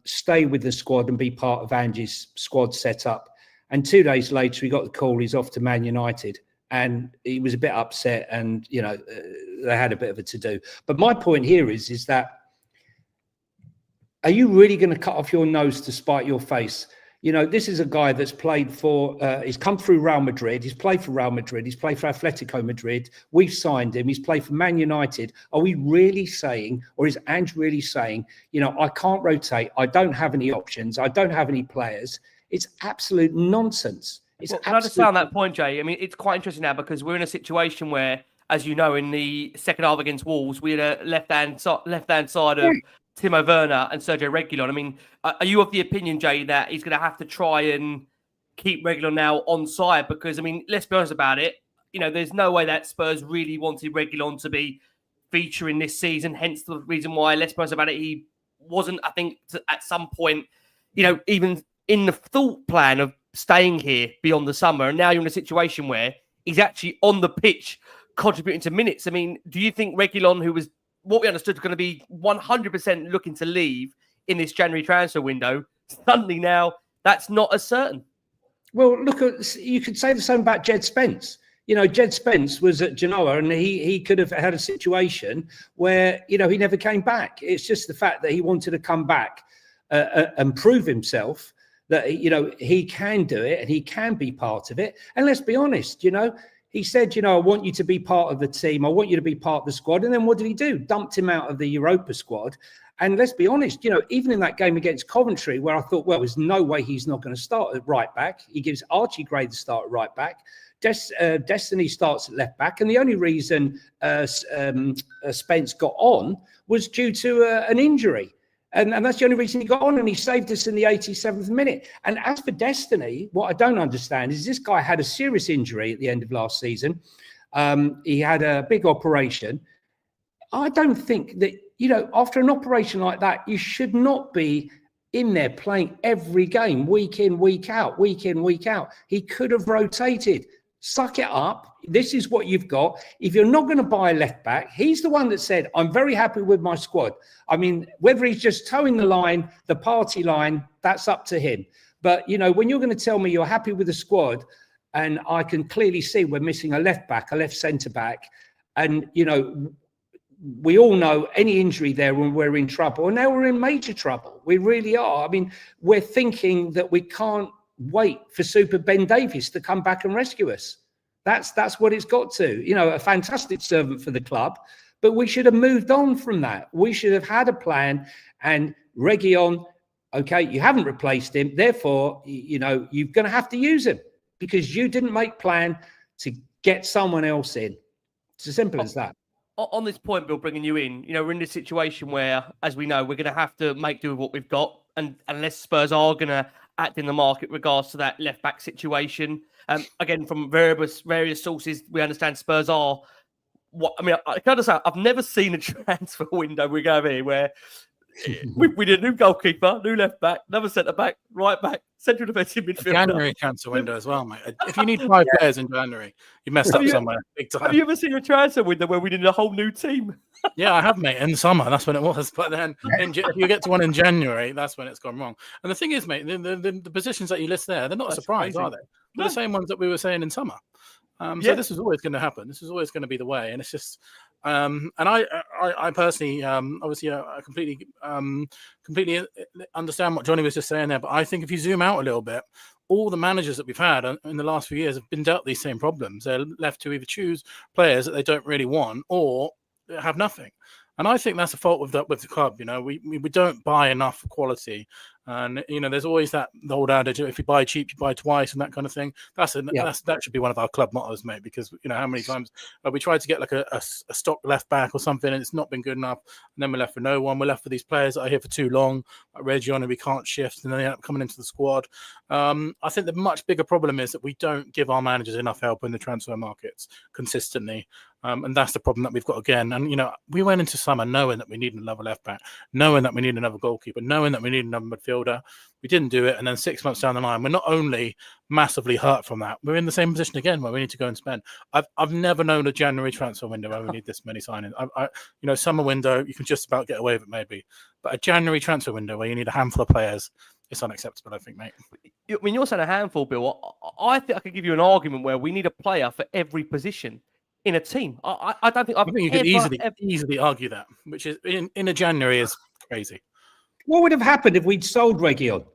stay with the squad and be part of Angie's squad setup. And 2 days later, he got the call. He's off to Man United, and he was a bit upset. And they had a bit of a to-do. But my point here is that, are you really going to cut off your nose to spite your face? You know, this is a guy that's played for, he's come through Real Madrid. He's played for Real Madrid. He's played for Atletico Madrid. We've signed him. He's played for Man United. Are we really saying, or is Ange really saying, you know, I can't rotate. I don't have any options. I don't have any players. It's absolute nonsense. It's Can I just say on that point, Jay? I mean, it's quite interesting now because we're in a situation where, as you know, in the second half against Wolves, we had a left-hand side of Timo Werner and Sergio Reguilon. I mean, are you of the opinion, Jay, that he's going to have to try and keep Reguilon now on side? Because, I mean, let's be honest about it. You know, there's no way that Spurs really wanted Reguilon to be featuring this season. Hence the reason why, let's be honest about it, he wasn't, I think, at some point, you know, even in the thought plan of staying here beyond the summer. And now you're in a situation where he's actually on the pitch contributing to minutes. I mean, do you think Reguilon, who was what we understood going to be 100% looking to leave in this January transfer window, suddenly now that's not as certain? Well, look, you could say the same about Jed Spence. You know, Jed Spence was at Genoa and he could have had a situation where, you know, he never came back. It's just the fact that he wanted to come back and prove himself that, you know, he can do it and he can be part of it. And let's be honest, you know, he said, you know, I want you to be part of the team. I want you to be part of the squad. And then what did he do? Dumped him out of the Europa squad. And let's be honest, you know, even in that game against Coventry, where I thought, well, there's no way he's not going to start at right back. He gives Archie Gray the start at right back. Destiny starts at left back. And the only reason Spence got on was due to an injury. And that's the only reason he got on, and he saved us in the 87th minute. And as for Destiny, what I don't understand is this guy had a serious injury at the end of last season. He had a big operation. I don't think that, you know, after an operation like that, you should not be in there playing every game, week in, week out, week in, week out. He could have rotated. Suck it up. This is what you've got. If you're not going to buy a left back, he's the one that said, I'm very happy with my squad. I mean, whether he's just towing the line, the party line, that's up to him. But, you know, when you're going to tell me you're happy with the squad, and I can clearly see we're missing a left back, a left centre back, and, you know, we all know any injury there when we're in trouble. And now we're in major trouble. We really are. I mean, we're thinking that we can't wait for Super Ben Davies to come back and rescue us. That's what it's got to. You know, a fantastic servant for the club, but we should have moved on from that. We should have had a plan. And Reguilon, okay, you haven't replaced him. Therefore, you know, you're going to have to use him because you didn't make plan to get someone else in. It's as simple as that. On this point, Bill, bringing you in, you know, we're in this situation where, as we know, we're going to have to make do with what we've got. And unless Spurs are going to act in the market regards to that left-back situation. Again, from various sources, we understand Spurs are what I mean. I can understand. I've never seen a transfer window we go here where we did a new goalkeeper, new left back, another centre back, right back, central defensive midfielder. January transfer window as well, mate. If you need 5 players in January, you messed up somewhere big time. Have you ever seen a transfer window where we did a whole new team? Yeah, I have, mate. In the summer, that's when it was. But then if you get to one in January, that's when it's gone wrong. And the thing is, mate, the positions that you list there, they're not a surprise, are they? They're the same ones that we were saying in summer. So this is always going to happen. This is always going to be the way. And it's just, and I personally, obviously, I completely understand what Johnny was just saying there. But I think if you zoom out a little bit, all the managers that we've had in the last few years have been dealt these same problems. They're left to either choose players that they don't really want or have nothing. And I think that's a fault with the club. You know, we don't buy enough quality. And, you know, there's always the old adage, if you buy cheap, you buy twice and that kind of thing. That should be one of our club mottos, mate, because, you know, how many times we tried to get like a stock left back or something and it's not been good enough. And then we're left with no one. We're left with these players that are here for too long, like Reguilon, and we can't shift. And then they end up coming into the squad. I think the much bigger problem is that we don't give our managers enough help in the transfer markets consistently. And that's the problem that we've got again. And, you know, we went into summer knowing that we need another left back, knowing that we need another goalkeeper, knowing that we need another midfielder. We didn't do it. And then 6 months down the line, we're not only massively hurt from that, we're in the same position again where we need to go and spend. I've never known a January transfer window where we need this many signings. You know, summer window, you can just about get away with it maybe. But a January transfer window where you need a handful of players, it's unacceptable, I think, mate. When you're saying a handful, Bill, I think I could give you an argument where we need a player for every position in a team. I don't think I think you could easily argue that, which is in a January is crazy. What would have happened if we'd sold Reguilon?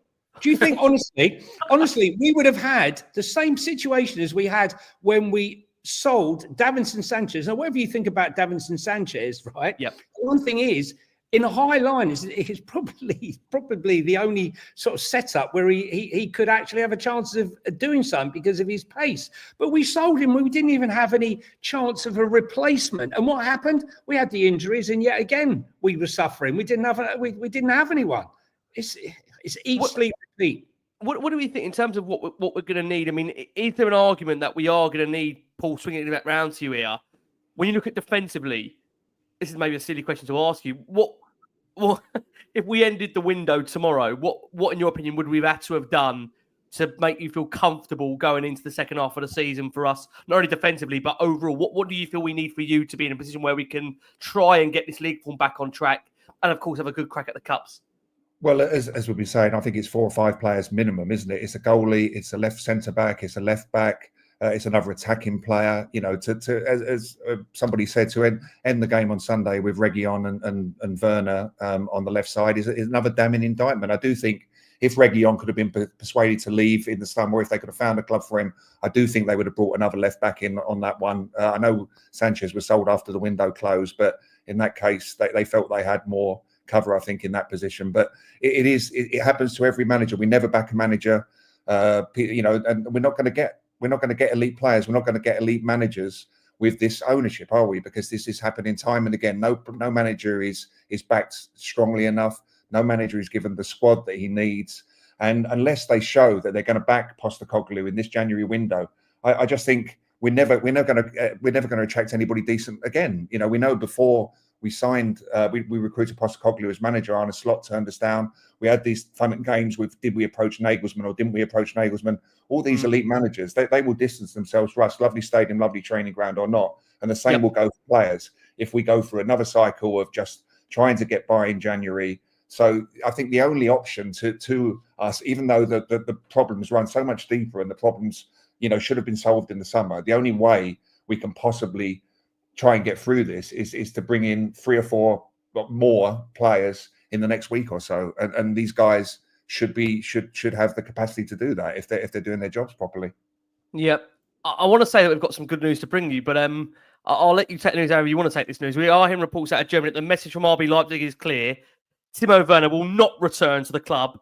Do you think, honestly, we would have had the same situation as we had when we sold Davinson Sanchez? Now, whatever you think about Davinson Sanchez, right? Yep. One thing is, in a high line, is probably the only sort of setup where he could actually have a chance of doing something because of his pace. But we sold him. We didn't even have any chance of a replacement. And what happened? We had the injuries, and yet again we were suffering. We didn't have anyone. It's eat, sleep, repeat. What do we think in terms of what we're going to need? I mean, is there an argument that we are going to need, Paul, swinging it back round to you here? When you look at defensively, this is maybe a silly question to ask you. What if we ended the window tomorrow? What in your opinion would we have had to have done to make you feel comfortable going into the second half of the season for us, not only defensively but overall? What do you feel we need for you to be in a position where we can try and get this league form back on track, and of course have a good crack at the cups? Well, as we've been saying, I think it's 4 or 5 players minimum, isn't it? It's a goalie, it's a left centre back, it's a left back. It's another attacking player, as somebody said, to end the game on Sunday with Reguilon and Werner on the left side is another damning indictment. I do think if Reguilon could have been persuaded to leave in the summer, or if they could have found a club for him, I do think they would have brought another left back in on that one. I know Sanchez was sold after the window closed, but in that case, they felt they had more cover, I think, in that position. But it happens to every manager. We never back a manager, and we're not going to get elite players. We're not going to get elite managers with this ownership, are we? Because this is happening time and again. No manager is backed strongly enough. No manager is given the squad that he needs. And unless they show that they're going to back Postecoglou in this January window, I just think we're never going to attract anybody decent again. We know before we signed, we recruited Postecoglou as manager. Arne Slot turned us down. We had these fun and games with, did we approach Nagelsmann or didn't we approach Nagelsmann? All these elite managers, they will distance themselves for us. Lovely stadium, lovely training ground or not. And the same will go for players if we go through another cycle of just trying to get by in January. So I think the only option to us, even though the problems run so much deeper and the problems, should have been solved in the summer, the only way we can possibly try and get through this is to bring in 3 or 4 more players in the next week or so, and these guys should have the capacity to do that if they're doing their jobs properly. Yep. I want to say that we've got some good news to bring you, but I'll let you take the news however you want to take this news. We are hearing reports out of Germany. The message from RB Leipzig is clear. Timo Werner will not return to the club.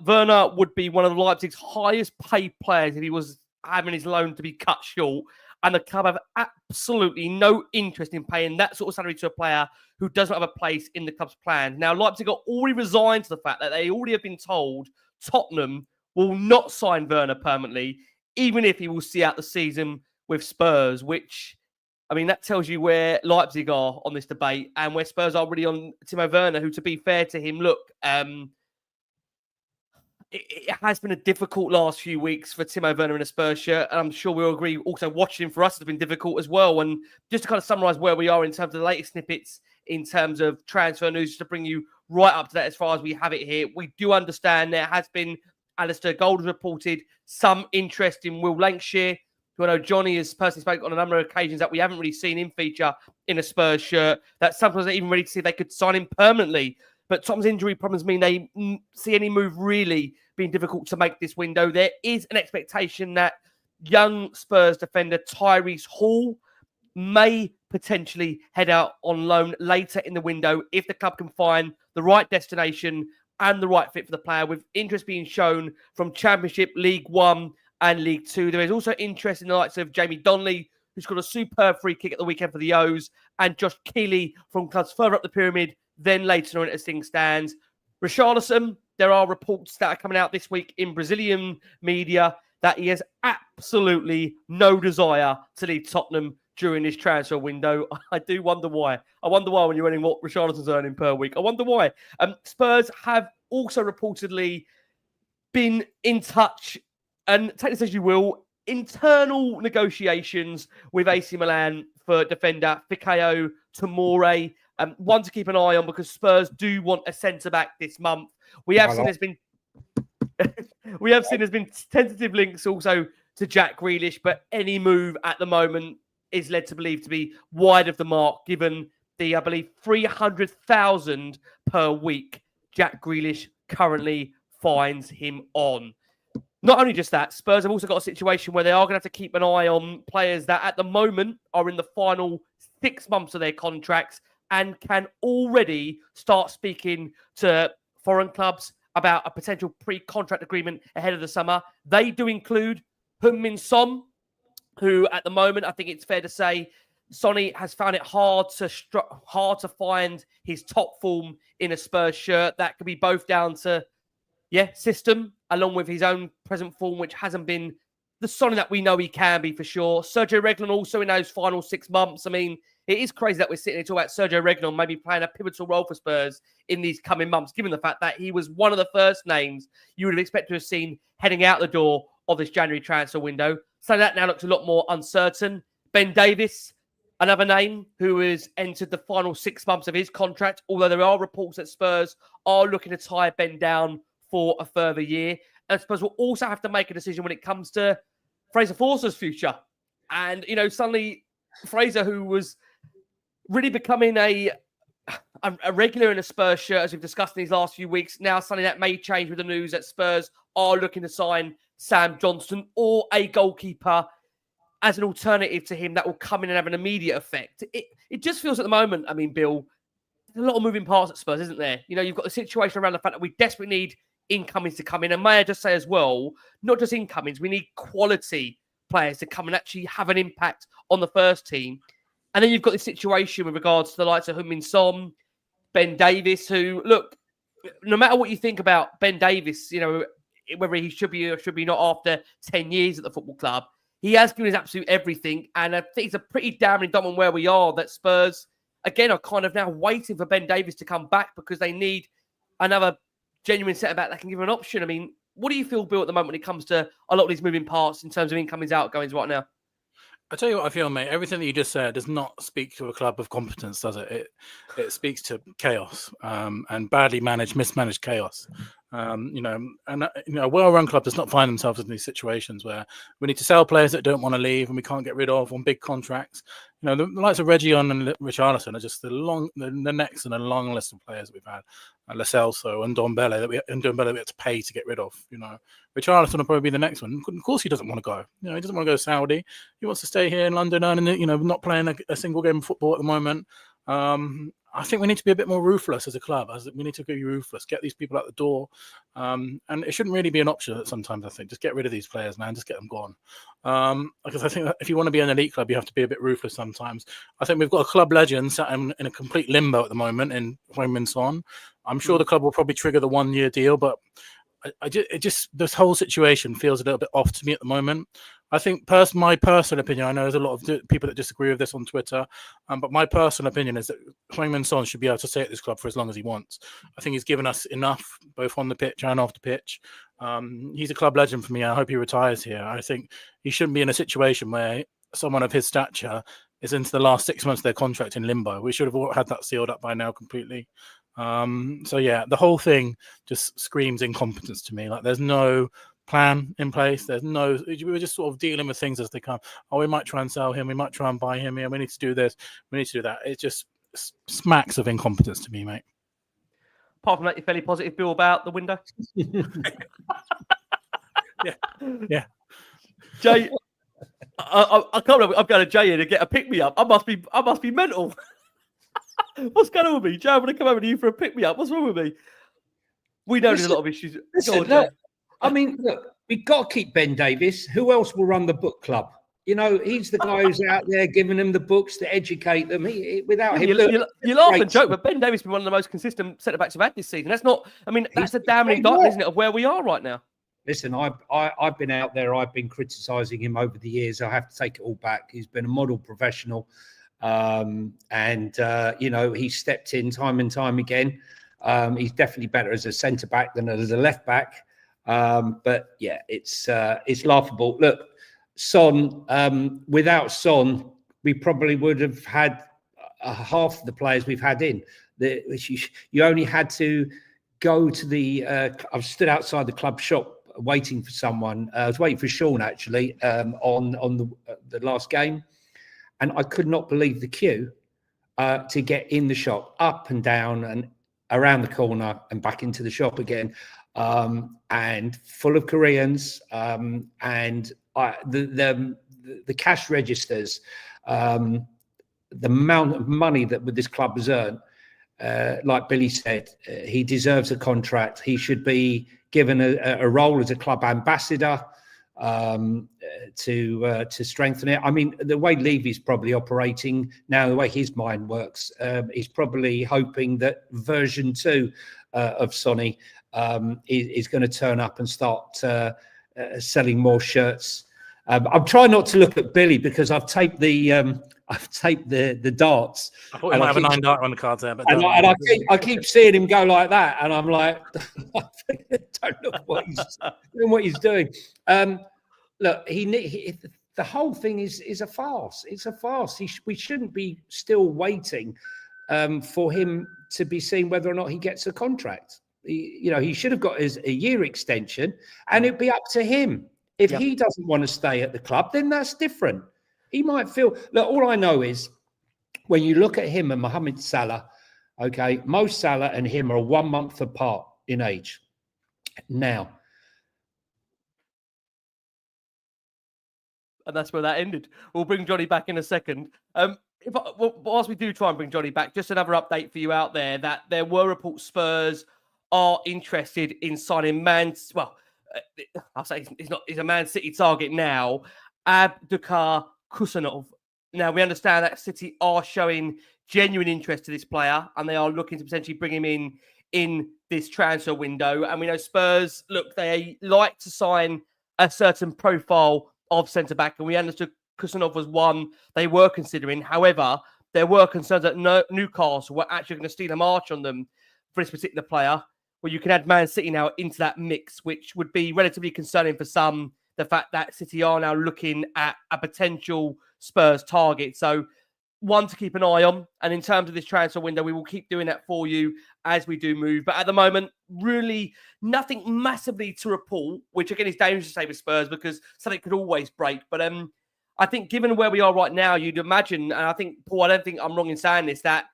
Werner would be one of Leipzig's highest paid players if he was having his loan to be cut short. And the club have absolutely no interest in paying that sort of salary to a player who doesn't have a place in the club's plans. Now, Leipzig are already resigned to the fact that they already have been told Tottenham will not sign Werner permanently, even if he will see out the season with Spurs, which, I mean, that tells you where Leipzig are on this debate and where Spurs are really on Timo Werner, who, to be fair to him, look, it has been a difficult last few weeks for Timo Werner in a Spurs shirt. And I'm sure we'll agree also watching him for us has been difficult as well. And just to kind of summarise where we are in terms of the latest snippets, in terms of transfer news, to bring you right up to that as far as we have it here. We do understand there has been, Alistair Gold has reported, some interest in Will Lancashire, who I know Johnny has personally spoken on a number of occasions that we haven't really seen him feature in a Spurs shirt, that sometimes they're even ready to see if they could sign him permanently. But Tottenham's injury problems mean they see any move really being difficult to make this window. There is an expectation that young Spurs defender Tyrese Hall may potentially head out on loan later in the window if the club can find the right destination and the right fit for the player, with interest being shown from Championship, League One and League Two. There is also interest in the likes of Jamie Donnelly, who's got a superb free kick at the weekend for the O's, and Josh Keeley from clubs further up the pyramid, then later on as things stands. Richarlison, there are reports that are coming out this week in Brazilian media that he has absolutely no desire to leave Tottenham during this transfer window. I do wonder why. I wonder why when you're earning what Richarlison's earning per week. I wonder why. Spurs have also reportedly been in touch, and take this as you will, internal negotiations with AC Milan for defender Fikayo Tomori. One to keep an eye on because Spurs do want a centre-back this month. We have seen there's been tentative links also to Jack Grealish, but any move at the moment is led to believe to be wide of the mark, given the, I believe, 300,000 per week Jack Grealish currently finds him on. Not only just that, Spurs have also got a situation where they are going to have to keep an eye on players that at the moment are in the final 6 months of their contracts and can already start speaking to foreign clubs about a potential pre-contract agreement ahead of the summer. They do include Heung-min, who at the moment, I think it's fair to say, Sonny has found it hard to find his top form in a Spurs shirt. That could be both down to system, along with his own present form, which hasn't been the Sonny that we know he can be for sure. Sergio Reguilón also in those final 6 months. I mean, it is crazy that we're sitting here talking about Sergio Reguilón maybe playing a pivotal role for Spurs in these coming months, given the fact that he was one of the first names you would have expected to have seen heading out the door of this January transfer window. So that now looks a lot more uncertain. Ben Davies, another name who has entered the final 6 months of his contract, although there are reports that Spurs are looking to tie Ben down for a further year. And Spurs will also have to make a decision when it comes to Fraser Forster's future. And, suddenly Fraser, who was really becoming a regular in a Spurs shirt, as we've discussed in these last few weeks, now suddenly that may change with the news that Spurs are looking to sign Sam Johnstone or a goalkeeper as an alternative to him that will come in and have an immediate effect. It just feels at the moment, I mean, Bill, there's a lot of moving parts at Spurs, isn't there? You've got the situation around the fact that we desperately need incomings to come in. And may I just say as well, not just incomings, we need quality players to come and actually have an impact on the first team. And then you've got this situation with regards to the likes of Heung-min, Ben Davies, who, look, no matter what you think about Ben Davies, whether he should be or should be not after 10 years at the football club, he has given his absolute everything. And I think it's a pretty damn indictment where we are that Spurs, again, are kind of now waiting for Ben Davies to come back because they need another genuine centre-back that can give him an option. I mean, what do you feel, Bill, at the moment when it comes to a lot of these moving parts in terms of incomings, outgoings right now? I tell you what I feel, mate. Everything that you just said does not speak to a club of competence, does it? It speaks to chaos and badly managed, mismanaged chaos. A well-run club does not find themselves in these situations where we need to sell players that don't want to leave and we can't get rid of on big contracts. The likes of Reguilón and Richarlison are just the next in a long list of players that we've had. Lo Celso and Ndombele that we had to pay to get rid of. Richarlison will probably be the next one. Of course, he doesn't want to go. He doesn't want to go to Saudi. He wants to stay here in London, earning, not playing a single game of football at the moment. I think we need to be a bit more ruthless as a club. We need to be ruthless, get these people out the door. And it shouldn't really be an option sometimes, I think. Just get rid of these players, man. Just get them gone. Because I think that if you want to be an elite club, you have to be a bit ruthless sometimes. I think we've got a club legend sat in a complete limbo at the moment in Heung-min. I'm sure the club will probably trigger the 1-year deal, but this whole situation feels a little bit off to me at the moment. I think my personal opinion, I know there's a lot of people that disagree with this on Twitter, but my personal opinion is that Heung-min should be able to stay at this club for as long as he wants. I think he's given us enough, both on the pitch and off the pitch. He's a club legend for me. I hope he retires here. I think he shouldn't be in a situation where someone of his stature is into the last 6 months of their contract in limbo. We should have all had that sealed up by now completely. The whole thing just screams incompetence to me. Like there's no plan in place. We were just sort of dealing with things as they come. We might try and sell him. We might try and buy him here. We need to do this. We need to do that. It just smacks of incompetence to me, mate. Apart from that, you're fairly positive, Bill, about the window? Yeah. Jay, I can't remember. I'm going to Jay here to get a pick-me-up. I must be mental. What's going on with me? Jay, I'm going to come over to you for a pick-me-up. What's wrong with me? We know there's a lot of issues. Look, we've got to keep Ben Davies. Who else will run the book club? He's the guy who's out there giving them the books to educate them. Without him, you laugh and joke, but Ben Davies has been one of the most consistent centre-backs we've had this season. That's a damning indictment, isn't it, of where we are right now? Listen, I've been out there. I've been criticising him over the years. I have to take it all back. He's been a model professional. He stepped in time and time again. He's definitely better as a centre back than as a left back. It's laughable. Look, Son, without Son, we probably would have had half of the players we've had in. You only had to go to the. I've stood outside the club shop waiting for someone. I was waiting for Sean actually on the last game. And I could not believe the queue to get in the shop, up and down and around the corner and back into the shop again. and full of Koreans, and the cash registers, the amount of money that this club has earned. Like Billy said, he deserves a contract. He should be given a role as a club ambassador to strengthen it. I mean, the way Levy's probably operating now, the way his mind works, he's probably hoping that version 2 of Sonny is going to turn up and start selling more shirts. I'm trying not to look at Billy because I've taped the darts. I thought you might have a 9 dart on the cards there, but I keep seeing him go like that, and I'm like, don't know what he's doing. Look, the whole thing is a farce. It's a farce. We shouldn't be still waiting for him to be seen whether or not he gets a contract. He should have got a year extension, and it'd be up to him. If he doesn't want to stay at the club, then that's different. He might feel. Look, all I know is when you look at him and Mohamed Salah, okay, Mo Salah and him are 1 month apart in age. Now, and that's where that ended. We'll bring Johnny back in a second. Whilst we do try and bring Johnny back, just another update for you out there that there were reports Spurs are interested in signing I'll say he's a Man City target now, Abdulkadir Kusanov. Now, we understand that City are showing genuine interest to this player and they are looking to potentially bring him in this transfer window. And we know Spurs, look, they like to sign a certain profile of centre-back, and we understood Kusanov was one they were considering. However, there were concerns that Newcastle were actually going to steal a march on them for this particular player. Well, you can add Man City now into that mix, which would be relatively concerning for some, the fact that City are now looking at a potential Spurs target. So one to keep an eye on. And in terms of this transfer window, we will keep doing that for you as we do move. But at the moment, really nothing massively to report, which again is dangerous to say with Spurs because something could always break. But I think given where we are right now, you'd imagine, and I think, Paul, I don't think I'm wrong in saying this, that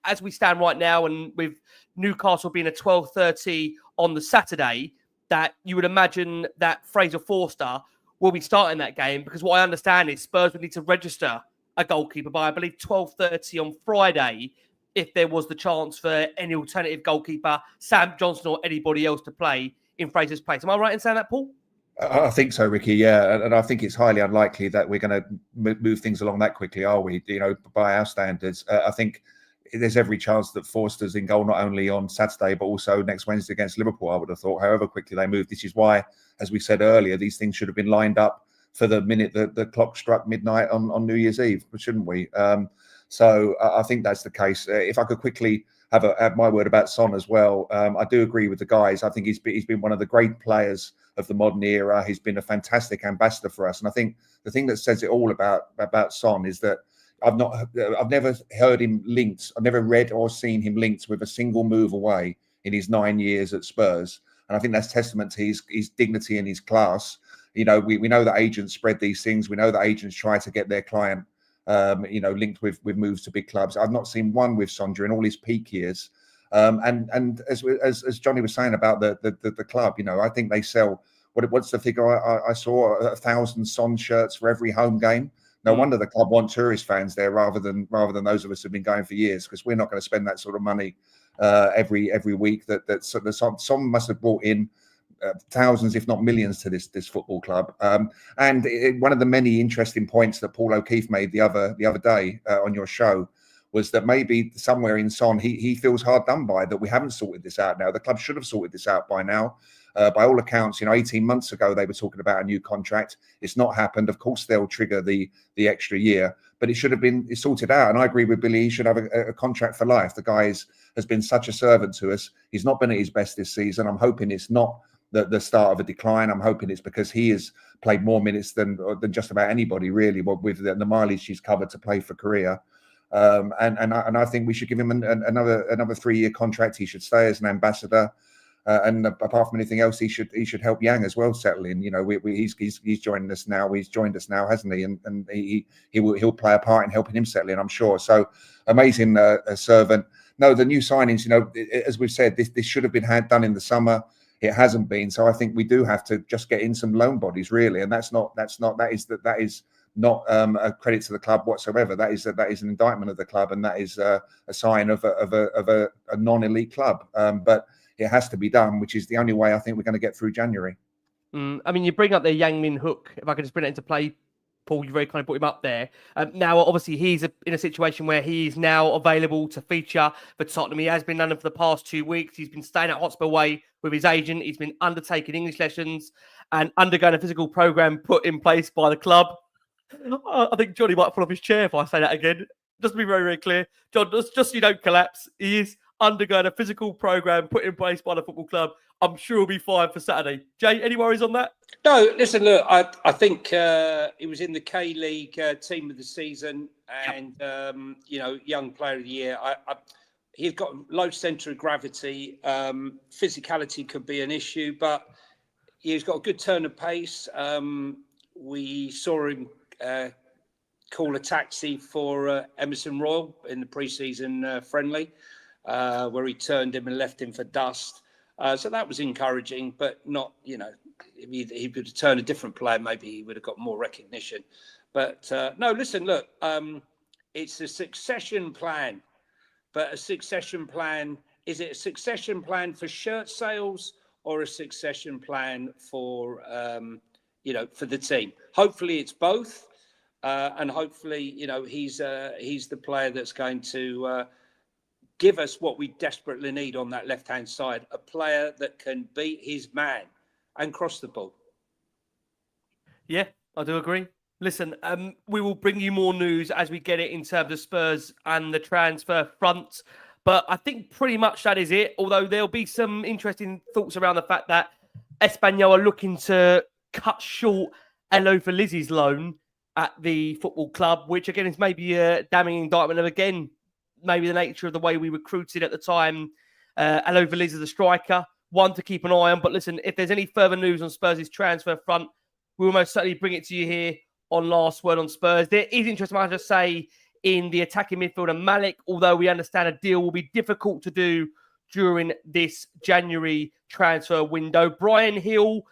as we stand right now and with Newcastle being at 12:30 on the Saturday, that you would imagine that Fraser Forster will be starting that game, because what I understand is Spurs would need to register a goalkeeper by, I believe, 12:30 on Friday if there was the chance for any alternative goalkeeper, Sam Johnstone or anybody else to play in Fraser's place. Am I right in saying that, Paul? I think so, Ricky. Yeah, and I think it's highly unlikely that we're going to move things along that quickly, are we? By our standards, I think there's every chance that Forster's in goal not only on Saturday but also next Wednesday against Liverpool. I would have thought, however quickly they move. This is why, as we said earlier, these things should have been lined up for the minute that the clock struck midnight on New Year's Eve, shouldn't we? So I think that's the case. If I could quickly have my word about Son as well, I do agree with the guys. I think he's been one of the great players of the modern era. He's been a fantastic ambassador for us, and I think the thing that says it all about Son is that I've never heard him linked. I've never read or seen him linked with a single move away in his 9 years at Spurs, and I think that's testament to his dignity and his class. We know that agents spread these things. We know that agents try to get their client, linked with moves to big clubs. I've not seen one with Son during all his peak years. And as Johnny was saying about the club, I think they sell what's the figure I saw, 1,000 Son shirts for every home game. No wonder the club want tourist fans there rather than those of us who've been going for years, because we're not going to spend that sort of money every week. That Son must have brought in thousands, if not millions, to this football club. And one of the many interesting points that Paul O'Keefe made the other day on your show was that maybe somewhere in Son he feels hard done by, that we haven't sorted this out now. The club should have sorted this out by now. By all accounts, 18 months ago they were talking about a new contract. It's not happened. Of course, they'll trigger the extra year, but it should have been sorted out. And I agree with Billy. He should have a contract for life. The guy has been such a servant to us. He's not been at his best this season. I'm hoping it's not the start of a decline. I'm hoping it's because he has played more minutes than just about anybody, really, with the mileage he's covered to play for Korea. And I think we should give him another 3-year contract. He should stay as an ambassador. And apart from anything else, he should help Yang as well settle in. He's joining us now. He's joined us now, hasn't he? And he'll play a part in helping him settle in, I'm sure. So amazing servant. No, the new signings. As we've said, this should have been done in the summer. it hasn't been. So I think we do have to just get in some loan bodies, really, and that is not a credit to the club whatsoever. That is an indictment of the club, and that is a sign of a non-elite club. But it has to be done, which is the only way I think we're going to get through January. I mean, you bring up the Min-hyuk. If I could just bring it into play, Paul, you very kindly brought him up there. Now, obviously, he's in a situation where he's now available to feature for Tottenham. He has been London for the past 2 weeks. He's been staying at Hotspur Way with his agent. He's been undertaking English lessons and undergoing a physical program put in place by the club. I think Johnny might fall off his chair if I say that again. Just to be very, very clear. John, just so you don't collapse, he is undergoing a physical program put in place by the football club. I'm sure he'll be fine for Saturday. Jay, any worries on that? No, listen, look, I think he was in the K-League team of the season and, young player of the year. He's got low centre of gravity. Physicality could be an issue, but he's got a good turn of pace. We saw him call a taxi for Emerson Royal in the pre-season friendly, where he turned him and left him for dust. So that was encouraging, but not, if he would have turned a different player, maybe he would have got more recognition. But no, listen, look, it's a succession plan, but a succession plan, is it a succession plan for shirt sales or a succession plan for, for the team? Hopefully it's both. And hopefully, he's the player that's going to give us what we desperately need on that left-hand side, a player that can beat his man and cross the ball. Yeah, I do agree. Listen, we will bring you more news as we get it in terms of Spurs and the transfer front. But I think pretty much that is it, although there'll be some interesting thoughts around the fact that Espanyol are looking to cut short Elo for Lizzie's loan at the football club, which again is maybe a damning indictment of, again, maybe the nature of the way we recruited at the time. Elo Veliz is a striker, one to keep an eye on. But listen, if there's any further news on Spurs' transfer front, we'll most certainly bring it to you here on Last Word on Spurs. There is interesting, I just say, in the attacking midfielder Malik, although we understand a deal will be difficult to do during this January transfer window. Brian Hill,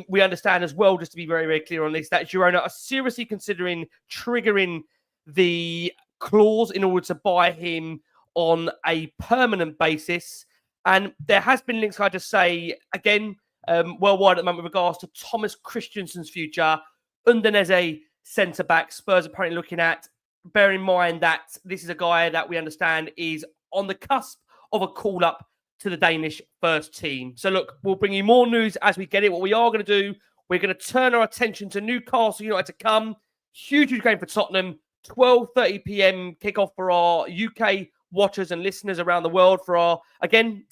we understand as well, just to be very, very clear on this, that Girona are seriously considering triggering the clause in order to buy him on a permanent basis. And there has been links, I just say, again, worldwide at the moment with regards to Thomas Christensen's future. Udinese centre-back, Spurs apparently looking at. Bear in mind that this is a guy that we understand is on the cusp of a call-up to the Danish first team. So look, we'll bring you more news as we get it. What we are going to do, we're going to turn our attention to Newcastle United to come. Huge game for Tottenham. 12:30 p.m. kickoff for our UK watchers and listeners around the world. For our, again,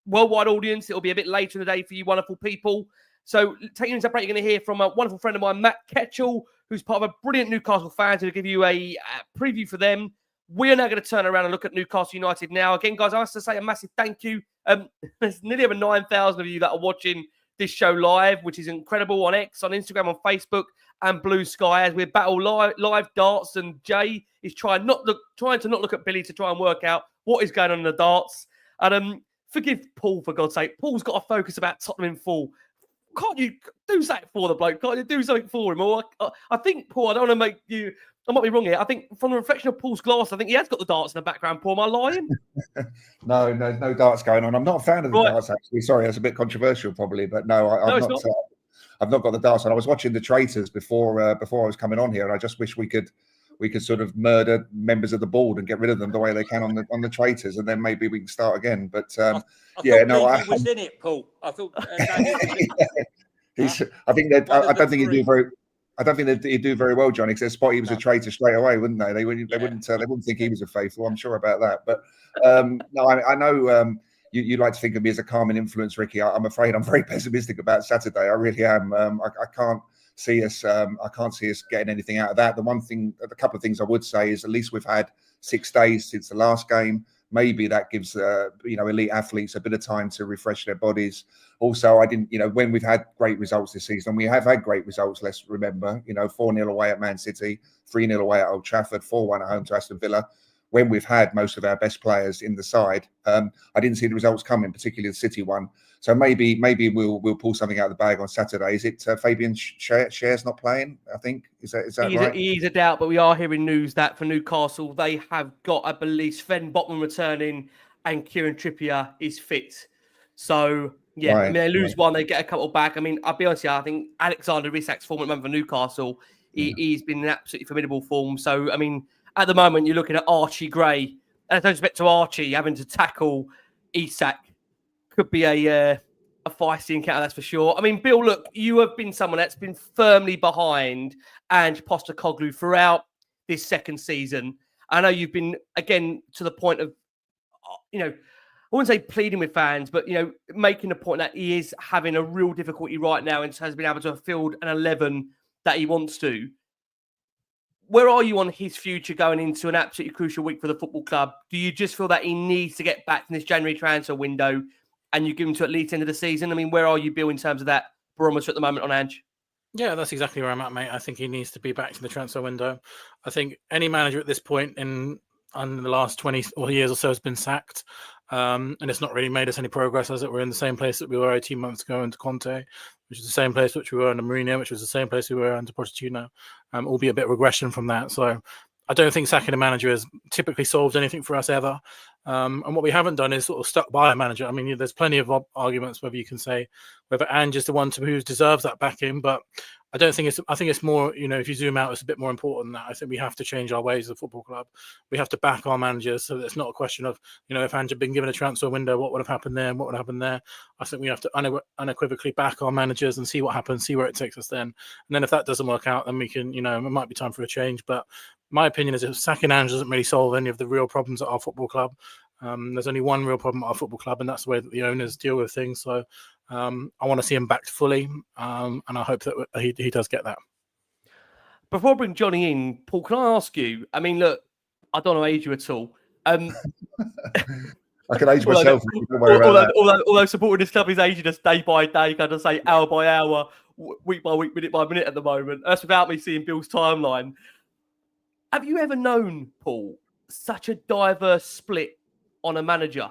worldwide audience, it'll be a bit later in the day for you wonderful people. So taking into break, you're going to hear from a wonderful friend of mine, Matt Ketchell, who's part of a brilliant Newcastle fan, to give you a preview for them. We're now going to turn around and look at Newcastle United now. Again, guys, I have to say a massive thank you. There's nearly over 9,000 of you that are watching this show live, which is incredible, on X, on Instagram, on Facebook, and Blue Sky, as we battle live darts. And Jay is trying to not look at Billy to try and work out what is going on in the darts. And forgive Paul, for God's sake. Paul's got to focus about Tottenham in full. Can't you do something for the bloke? Can't you do something for him? Or I think, Paul, I don't want to make you... I might be wrong here. I think from the reflection of Paul's glass, I think he has got the darts in the background. Paul, am I lying? No darts going on. I'm not a fan of the darts, actually. Sorry, that's a bit controversial, probably, but no, I've not got the darts on. I was watching the Traitors before I was coming on here, and I just wish we could sort of murder members of the board and get rid of them the way they can on the Traitors, and then maybe we can start again. But I was in it, Paul. I thought. I don't think he'd do very well, Johnny, because they'd spot he was a traitor straight away, wouldn't they? They wouldn't think he was a faithful. I'm sure about that. But I know you like to think of me as a calming influence, Ricky. I'm afraid I'm very pessimistic about Saturday. I really am. I can't see us. I can't see us getting anything out of that. A couple of things I would say is at least we've had 6 days since the last game. Maybe that gives elite athletes a bit of time to refresh their bodies. Also, when we've had great results this season, we have had great results. Let's remember, 4-0 away at Man City, 3-0 away at Old Trafford, 4-1 at home to Aston Villa. when we've had most of our best players in the side. I didn't see the results coming, particularly the City one. So maybe we'll pull something out of the bag on Saturday. Is it Fabian Schär's not playing? I think is that right? He's a doubt, but we are hearing news that for Newcastle they have got, I believe, Sven Botman returning and Kieran Trippier is fit. So yeah, Right, I mean they lose one, they get a couple back. I mean, I'll be honest with you, I think Alexander Isak's form at the moment for Newcastle, he's been in absolutely formidable form. So I mean, at the moment you're looking at Archie Gray, and I respect to Archie having to tackle Isak could be a feisty encounter, that's for sure. I mean, Bill, look, you have been someone that's been firmly behind Ange Postecoglou throughout this second season. I know you've been, again, to the point of, I wouldn't say pleading with fans, but, making the point that he is having a real difficulty right now in terms of being able to field an 11 that he wants to. Where are you on his future going into an absolutely crucial week for the football club? Do you just feel that he needs to get back in this January transfer window and you give him to at least the end of the season? I mean, where are you, Bill, in terms of that barometer at the moment on Ange? Yeah, that's exactly where I'm at, mate. I think he needs to be back to the transfer window. I think any manager at this point in the last 20 years or so has been sacked. And it's not really made us any progress, as it were in the same place that we were 18 months ago under Conte, which is the same place which we were under Mourinho, which was the same place we were under Pochettino, albeit a bit of regression from that. So I don't think sacking a manager has typically solved anything for us ever. And what we haven't done is sort of stuck by a manager. I mean, there's plenty of arguments whether you can say whether Ange is the one who deserves that backing, but I think it's more, if you zoom out, it's a bit more important than that. I think we have to change our ways as a football club. We have to back our managers so that it's not a question of, if Ange had been given a transfer window, what would have happened there and what would happen there. I think we have to unequivocally back our managers and see what happens, see where it takes us then. And then if that doesn't work out, then we can, it might be time for a change. But my opinion is if sacking Ange doesn't really solve any of the real problems at our football club. There's only one real problem at our football club, and that's the way that the owners deal with things. So I want to see him backed fully, and I hope that he does get that. Before I bring Johnny in, Paul, can I ask you? I mean, look, I don't want to age you at all. I can age myself. Although supporting this club is aging us day by day, kind of say hour by hour, week by week, minute by minute at the moment. That's without me seeing Bill's timeline. Have you ever known, Paul, such a diverse split on a manager?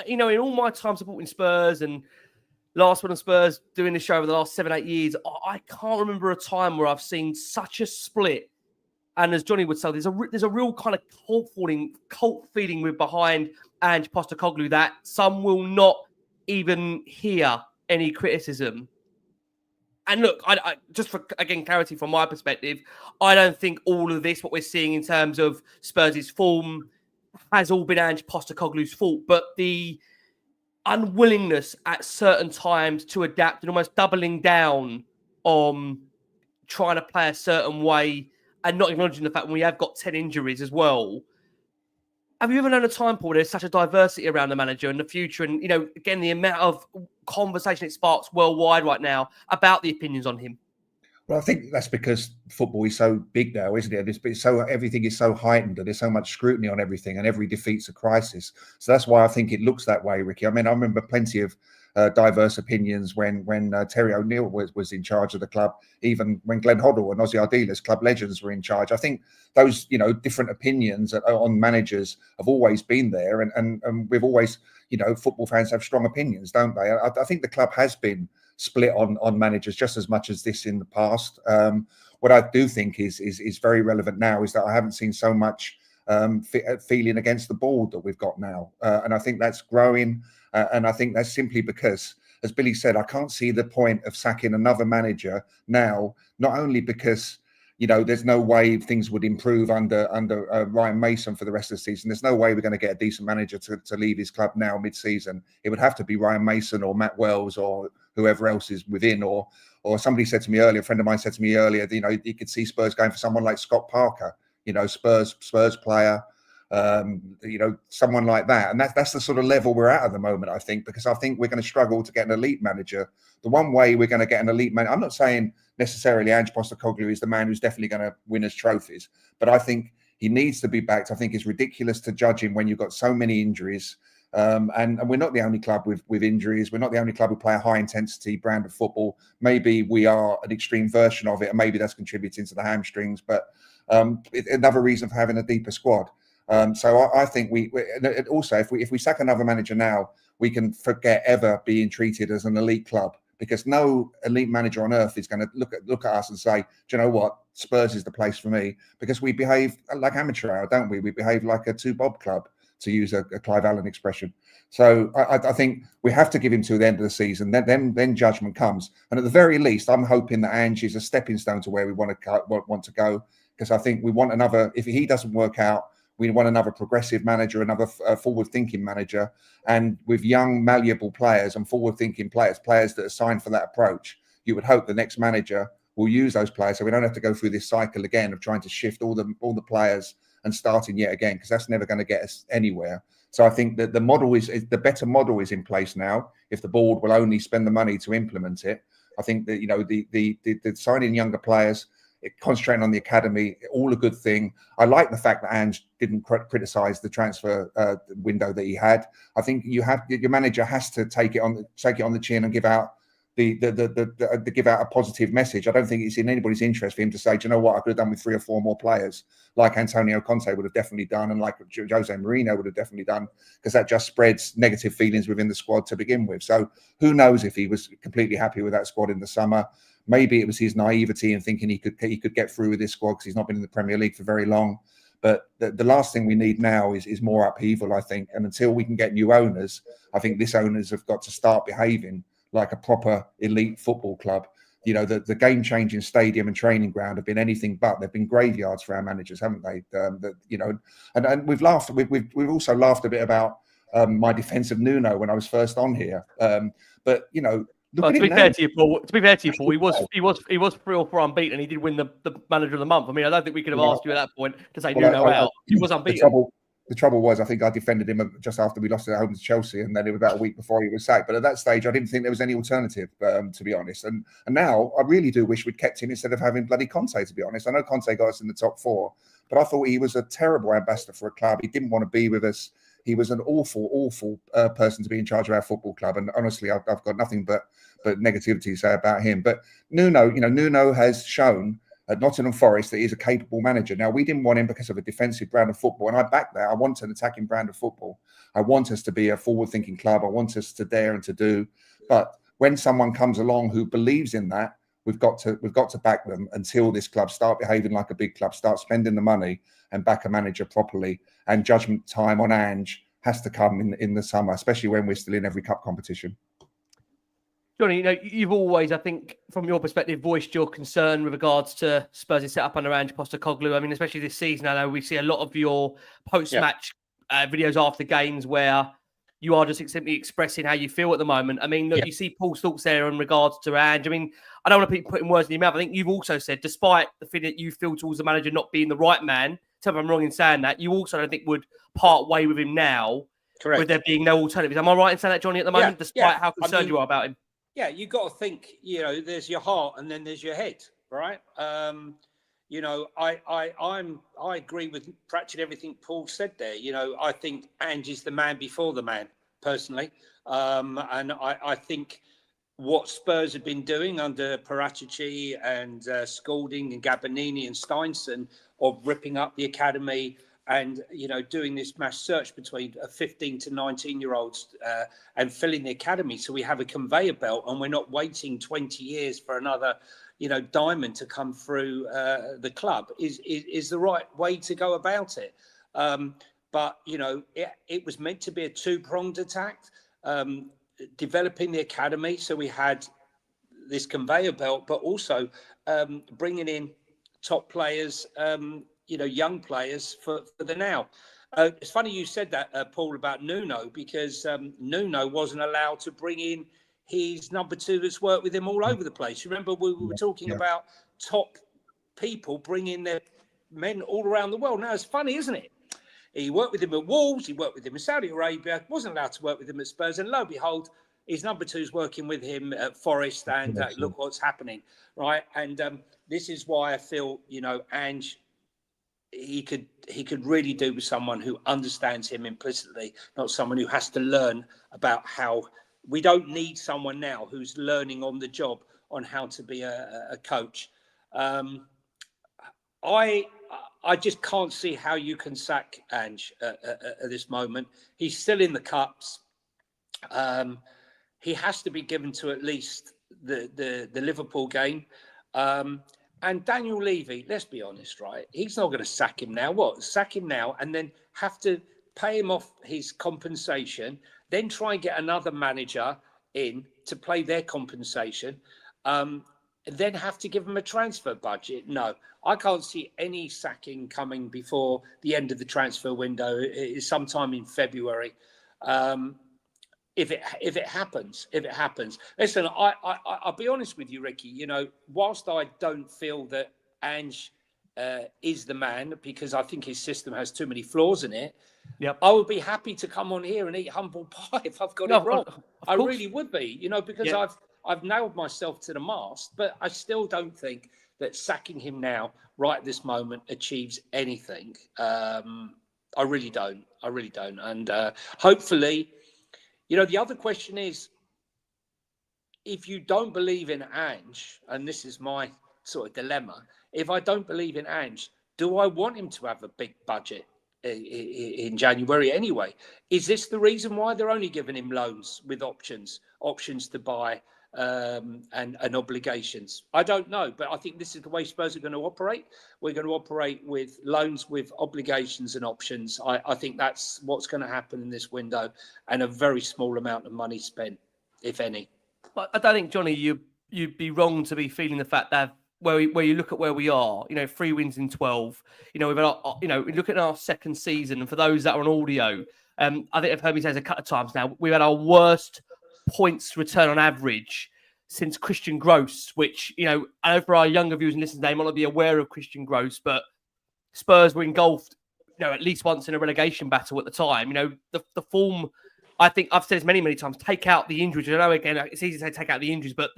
In all my time supporting Spurs and Last Word on Spurs doing this show over the last 7-8 years, I can't remember a time where I've seen such a split. And as Johnny would say, there's a real kind of cult feeling with behind Ange Postecoglou that some will not even hear any criticism. And look, I just for, again, clarity from my perspective, I don't think all of this, what we're seeing in terms of Spurs' form, has all been Ange Postecoglou's fault. But the unwillingness at certain times to adapt and almost doubling down on trying to play a certain way and not acknowledging the fact when we have got 10 injuries as well. Have you ever known a time, Paul, there's such a diversity around the manager in the future? And, again, the amount of conversation it sparks worldwide right now about the opinions on him. Well, I think that's because football is so big now, isn't it? Everything is so heightened, and there's so much scrutiny on everything, and every defeat's a crisis. So that's why I think it looks that way, Ricky. I mean, I remember plenty of diverse opinions when Terry O'Neill was in charge of the club, even when Glenn Hoddle and Ozzy Ardiles, club legends, were in charge. I think those different opinions on managers have always been there, and we've always, football fans have strong opinions, don't they? I think the club has been split on managers just as much as this in the past. What I do think is very relevant now is that I haven't seen so much feeling against the board that we've got now, and I think that's growing. And I think that's simply because, as Billy said, I can't see the point of sacking another manager now, not only because, there's no way things would improve under Ryan Mason for the rest of the season. There's no way we're going to get a decent manager to leave his club now mid-season. It would have to be Ryan Mason or Matt Wells or whoever else is within. Or somebody said to me earlier, a friend of mine said to me earlier, you could see Spurs going for someone like Scott Parker, Spurs player. Someone like that. And that's the sort of level we're at the moment, I think, because I think we're going to struggle to get an elite manager. The one way we're going to get an elite manager, I'm not saying necessarily Ange Postecoglou is the man who's definitely going to win us trophies, but I think he needs to be backed. I think it's ridiculous to judge him when you've got so many injuries. And we're not the only club with injuries. We're not the only club who play a high-intensity brand of football. Maybe we are an extreme version of it, and maybe that's contributing to the hamstrings, but another reason for having a deeper squad. So I think and also if we sack another manager now, we can forget ever being treated as an elite club, because no elite manager on earth is going to look at us and say, do you know what, Spurs is the place for me, because we behave like amateur hour, don't we? We behave like a two-bob club, to use a Clive Allen expression. So I think we have to give him to the end of the season. Then judgment comes. And at the very least, I'm hoping that Ange is a stepping stone to where we want to go, because I think we want another. If he doesn't work out, we want another progressive manager, another forward-thinking manager, and with young, malleable players and forward-thinking players that are signed for that approach. You would hope the next manager will use those players, so we don't have to go through this cycle again of trying to shift all the players and starting yet again, because that's never going to get us anywhere. So I think that the better model is in place now. If the board will only spend the money to implement it, I think that the signing younger players, concentrating on the academy, all a good thing. I like the fact that Ange didn't criticise the transfer window that he had. I think your manager has to take it on the chin and give out give out a positive message. I don't think it's in anybody's interest for him to say, do you know what, I could have done with 3 or 4 more players, like Antonio Conte would have definitely done, and like Jose Mourinho would have definitely done, because that just spreads negative feelings within the squad to begin with. So who knows if he was completely happy with that squad in the summer. Maybe it was his naivety and thinking he could get through with this squad because he's not been in the Premier League for very long. But the last thing we need now is more upheaval, I think. And until we can get new owners, I think this owners have got to start behaving like a proper elite football club. The game-changing stadium and training ground have been anything but. They've been graveyards for our managers, haven't they? And we've laughed. We've also laughed a bit about my defence of Nuno when I was first on here. But to be fair to you, Paul, he was 3 or 4 unbeaten. He did win the manager of the month. I mean, I don't think we could have asked you at that point to say Nuno out. He was unbeaten. The trouble was, I think I defended him just after we lost at home to Chelsea, and then it was about a week before he was sacked. But at that stage, I didn't think there was any alternative, to be honest. And now I really do wish we'd kept him instead of having bloody Conte, to be honest. I know Conte got us in the top 4, but I thought he was a terrible ambassador for a club. He didn't want to be with us. He was an awful person to be in charge of our football club. And honestly, I've got nothing but negativity to say about him. But Nuno has shown at Nottingham Forest that he's a capable manager. Now, we didn't want him because of a defensive brand of football, and I back that. I want an attacking brand of football. I want us to be a forward-thinking club. I want us to dare and to do. But when someone comes along who believes in that, we've got to back them until this club start behaving like a big club, start spending the money and back a manager properly. And judgment time on Ange has to come in the summer, especially when we're still in every cup competition. Jonny, you've always, I think, from your perspective, voiced your concern with regards to Spurs' setup under Ange Postecoglou. I mean, especially this season, I know we see a lot of your post-match videos after games where you are just simply expressing how you feel at the moment. I mean, you see Paul's thoughts there in regards to Ange. I mean, I don't want to be putting words in your mouth. I think you've also said, despite the thing that you feel towards the manager not being the right man, tell me if I'm wrong in saying that, you also, I think, would part way with him now. Correct. With there being no alternatives. Am I right in saying that, Jonny, at the moment, despite how concerned you are about him? Yeah, you got to think, there's your heart and then there's your head, right? I agree with practically everything Paul said there. I think Ange is the man before the man, personally. And I think what Spurs have been doing under Paratici and Scalding and Gabbanini and Steinson of ripping up the academy and, doing this mass search between 15 to 19-year-olds and filling the academy. So we have a conveyor belt and we're not waiting 20 years for another, diamond to come through the club is the right way to go about it. But, it was meant to be a 2-pronged attack, developing the academy. So we had this conveyor belt, but also bringing in top players, young players for the now. It's funny you said that, Paul, about Nuno, because Nuno wasn't allowed to bring in his number 2 that's worked with him all over the place. You remember we were talking about top people bringing their men all around the world. Now, it's funny, isn't it? He worked with him at Wolves, he worked with him in Saudi Arabia, wasn't allowed to work with him at Spurs, and lo and behold, his number 2 is working with him at Forest, and look what's happening, right? And this is why I feel, Ange, he could really do with someone who understands him implicitly, not someone who has to learn about how. We don't need someone now who's learning on the job on how to be a coach. I I just can't see how you can sack Ange at this moment. He's still in the cups. He has to be given to at least the Liverpool game. And Daniel Levy, let's be honest, right? He's not going to sack him now. What? Sack him now and then have to pay him off his compensation, then try and get another manager in to play their compensation, then have to give him a transfer budget. No, I can't see any sacking coming before the end of the transfer window. It's sometime in February. If it happens. Listen, I'll be honest with you, Ricky. You know, whilst I don't feel that Ange is the man, because I think his system has too many flaws in it, Yep. I would be happy to come on here and eat humble pie if I've got it wrong. I really would be, you know, because I've nailed myself to the mast, but I still don't think that sacking him now, right at this moment, achieves anything. I really don't. And hopefully, you know, the other question is, if you don't believe in Ange, and this is my sort of dilemma, if I don't believe in Ange, do I want him to have a big budget in January anyway? Is this the reason why they're only giving him loans with options to buy and obligations? I don't know, but I think this is the way Spurs are going to operate. We're going to operate with loans, with obligations and options. I think that's what's going to happen in this window, and a very small amount of money spent, if any. But I don't think, Johnny, you'd be wrong to be feeling the fact that where you look at where we are, you know, 3 wins in 12. You know, we've got, you know, we look at our second season, and for those that are on audio, I think I've heard me say this a couple of times now, we've had our worst points return on average since Christian Gross, which, you know, I know for our younger viewers and listeners, they might not be aware of Christian Gross, but Spurs were engulfed, you know, at least once in a relegation battle at the time. You know, the form, I think I've said this many, many times, take out the injuries. I know, again, it's easy to say take out the injuries, but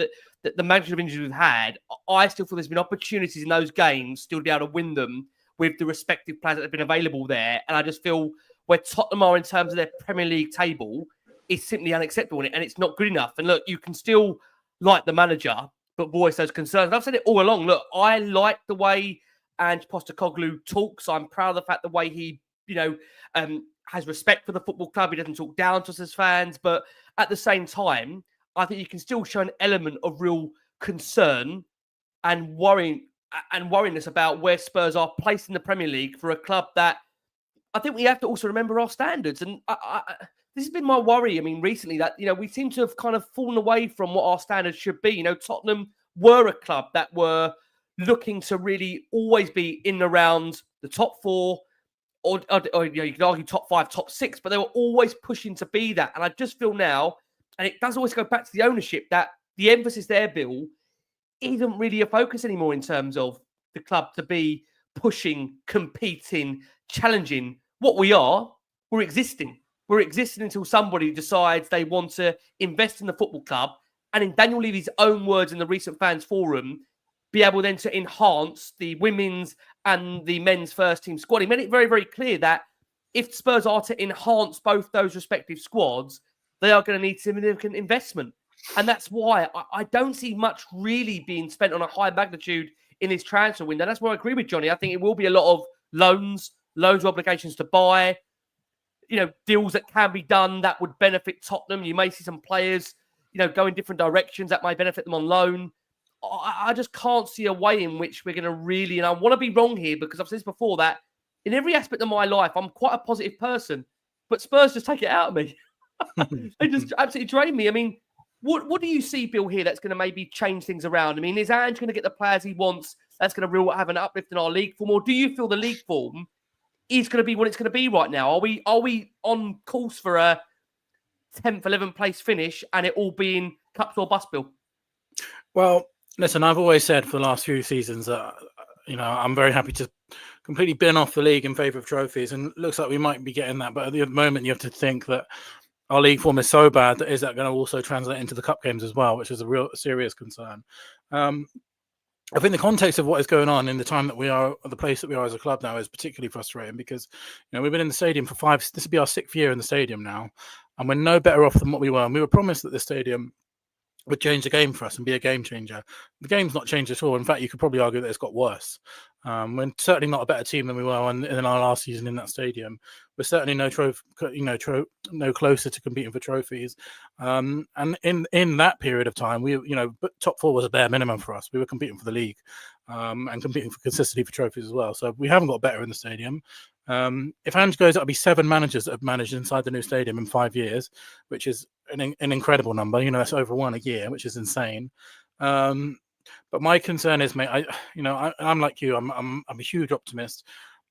the magnitude of injuries we've had, I still feel there's been opportunities in those games still to be able to win them with the respective players that have been available there. And I just feel where Tottenham are in terms of their Premier League table is simply unacceptable, and it's not good enough. And look, you can still like the manager, but voice those concerns. And I've said it all along. Look, I like the way Ange Postecoglou talks. I'm proud of the fact the way he, you know, has respect for the football club. He doesn't talk down to us as fans, but at the same time, I think you can still show an element of real concern and worryingness about where Spurs are placed in the Premier League for a club that I think we have to also remember our standards. And this has been my worry. I mean, recently that, you know, we seem to have kind of fallen away from what our standards should be. You know, Tottenham were a club that were looking to really always be in and around the top 4, or you know, you could argue top 5, top 6, but they were always pushing to be that. And I just feel now, and it does always go back to the ownership, that the emphasis there, Bill, isn't really a focus anymore in terms of the club to be pushing, competing, challenging. What we are, we're existing. We're existing until somebody decides they want to invest in the football club, and in Daniel Levy's own words in the recent fans forum, be able then to enhance the women's and the men's first team squad. He made it very, very clear that if Spurs are to enhance both those respective squads, they are going to need significant investment. And that's why I don't see much really being spent on a high magnitude in this transfer window. That's where I agree with Johnny. I think it will be a lot of loans of obligations to buy, you know, deals that can be done that would benefit Tottenham. You may see some players, you know, go in different directions that might benefit them on loan. I just can't see a way in which we're going to really, and I want to be wrong here because I've said this before, that in every aspect of my life, I'm quite a positive person, but Spurs just take it out of me. They just absolutely drain me. I mean, what do you see, Bill, here that's going to maybe change things around? I mean, is Ange going to get the players he wants that's going to really have an uplift in our league form? Or do you feel the league form is going to be what it's going to be right now? Are we on course for a 10th, 11th place finish and it all being cups or bust, Bill? Well, listen, I've always said for the last few seasons that, you know, I'm very happy to completely bin off the league in favour of trophies. And it looks like we might be getting that. But at the moment, you have to think that our league form is so bad that is that going to also translate into the cup games as well, which is a real serious concern. I think the context of what is going on in the time that we are, the place that we are as a club now, is particularly frustrating because, you know, we've been in the stadium for this will be our 6th year in the stadium now, and we're no better off than what we were. And we were promised that the stadium would change the game for us and be a game changer. The game's not changed at all. In fact, you could probably argue that it's got worse. We're certainly not a better team than we were in our last season in that stadium. We're certainly no closer to competing for trophies. And in that period of time, but top four was a bare minimum for us. We were competing for the league, and competing for consistently for trophies as well. So we haven't got better in the stadium. If Ange goes, that'll be 7 managers that have managed inside the new stadium in 5 years, which is an incredible number. That's over 1 a year, which is insane. But my concern is, mate, I'm like you. I'm a huge optimist.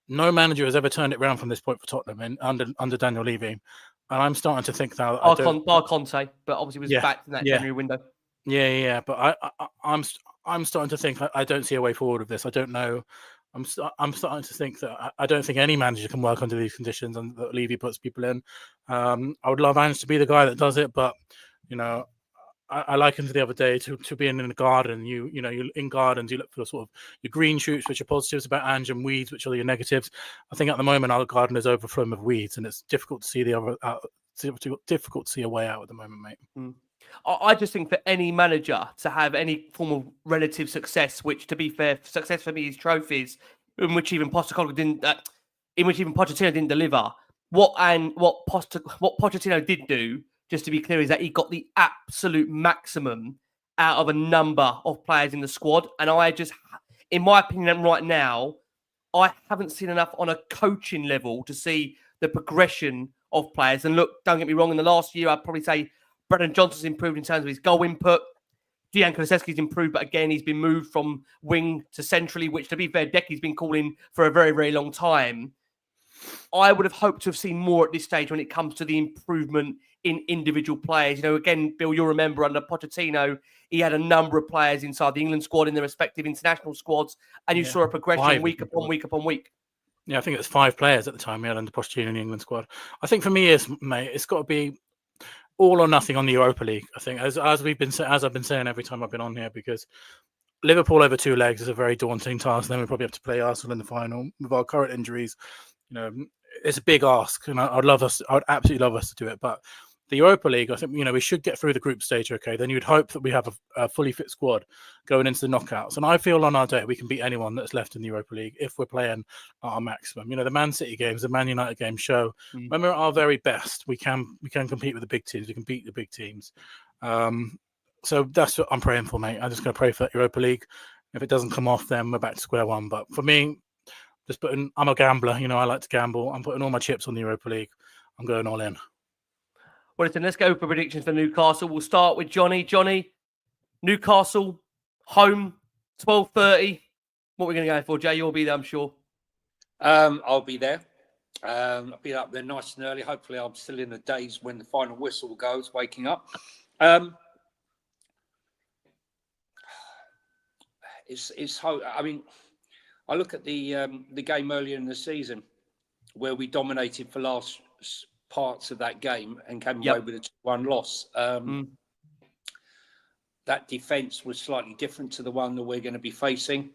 No manager has ever turned it around from this point for Tottenham under Daniel Levy, and I'm starting to think now. Bar Conte, but obviously was back in that January window. Yeah. But I'm starting to think I don't see a way forward with this. I don't know. I'm starting to think that I don't think any manager can work under these conditions and that Levy puts people in. I would love Ange to be the guy that does it, but I likened the other day to being in a garden. You in gardens, you look for sort of your green shoots, which are positives about Ange, and weeds, which are your negatives. I think at the moment our garden is overflowing with weeds, and it's difficult to see difficult to see a way out at the moment, mate. I just think for any manager to have any form of relative success, which, to be fair, success for me is trophies, in which even Pochettino didn't deliver. What Pochettino did do, just to be clear, is that he got the absolute maximum out of a number of players in the squad. And in my opinion, right now, I haven't seen enough on a coaching level to see the progression of players. And look, don't get me wrong, in the last year, I'd probably say Brendan Johnson's improved in terms of his goal input. Dejan Kulusevski's improved, but again, he's been moved from wing to centrally, which, to be fair, Decky's been calling for a very, very long time. I would have hoped to have seen more at this stage when it comes to the improvement in individual players. Again, Bill, you'll remember under Pochettino, he had a number of players inside the England squad in their respective international squads, and you saw a progression week upon week. Yeah, I think it was 5 players at the time we had under Pochettino in the England squad. I think for me, mate, it's got to be all or nothing on the Europa League. I think as I've been saying every time I've been on here, because Liverpool over 2 legs is a very daunting task. Then we probably have to play Arsenal in the final with our current injuries. It's a big ask, and I'd absolutely love us to do it. But the Europa League, I think we should get through the group stage. Okay, then you'd hope that we have a fully fit squad going into the knockouts. And I feel on our day we can beat anyone that's left in the Europa League if we're playing at our maximum. The Man City games, the Man United games show when we're at our very best, we can compete with the big teams. We can beat the big teams. So that's what I'm praying for, mate. I'm just going to pray for that Europa League. If it doesn't come off, then we're back to square one. But for me, I'm a gambler. I like to gamble. I'm putting all my chips on the Europa League. I'm going all in. Well, listen, let's go for predictions for Newcastle. We'll start with Johnny. Johnny, Newcastle, home, 12:30. What are we going to go for, Jay? You'll be there, I'm sure. I'll be there. I'll be up there nice and early. Hopefully, I'm still in the days when the final whistle goes, waking up. I look at the game earlier in the season where we dominated for last parts of that game and came away with a 2-1 loss. That defence was slightly different to the one that we're going to be facing.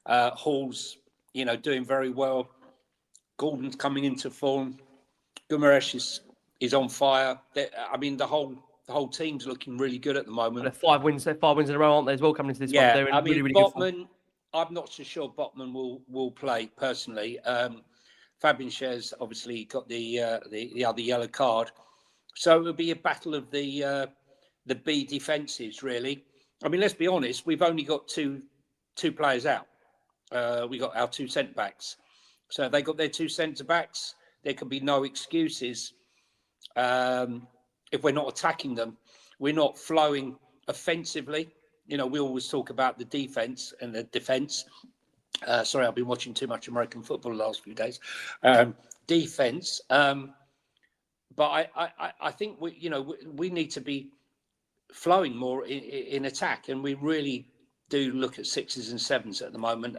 Hall's, doing very well. Gordon's coming into form. Guimaraes is on fire. The whole team's looking really good at the moment. They're 5 wins in a row, aren't they, as well, coming into this one? They're in really good form. I'm not so sure Botman will play personally. Fabian Schär's obviously got the other yellow card, so it'll be a battle of the B defences, really. Let's be honest, we've only got two players out. We got our 2 centre backs, so they got their 2 centre backs. There can be no excuses if we're not attacking them. We're not flowing offensively. We always talk about the defence and the defence. Sorry, I've been watching too much American football the last few days. Defence, but I think we need to be flowing more in attack, and we really do look at 6s and 7s at the moment.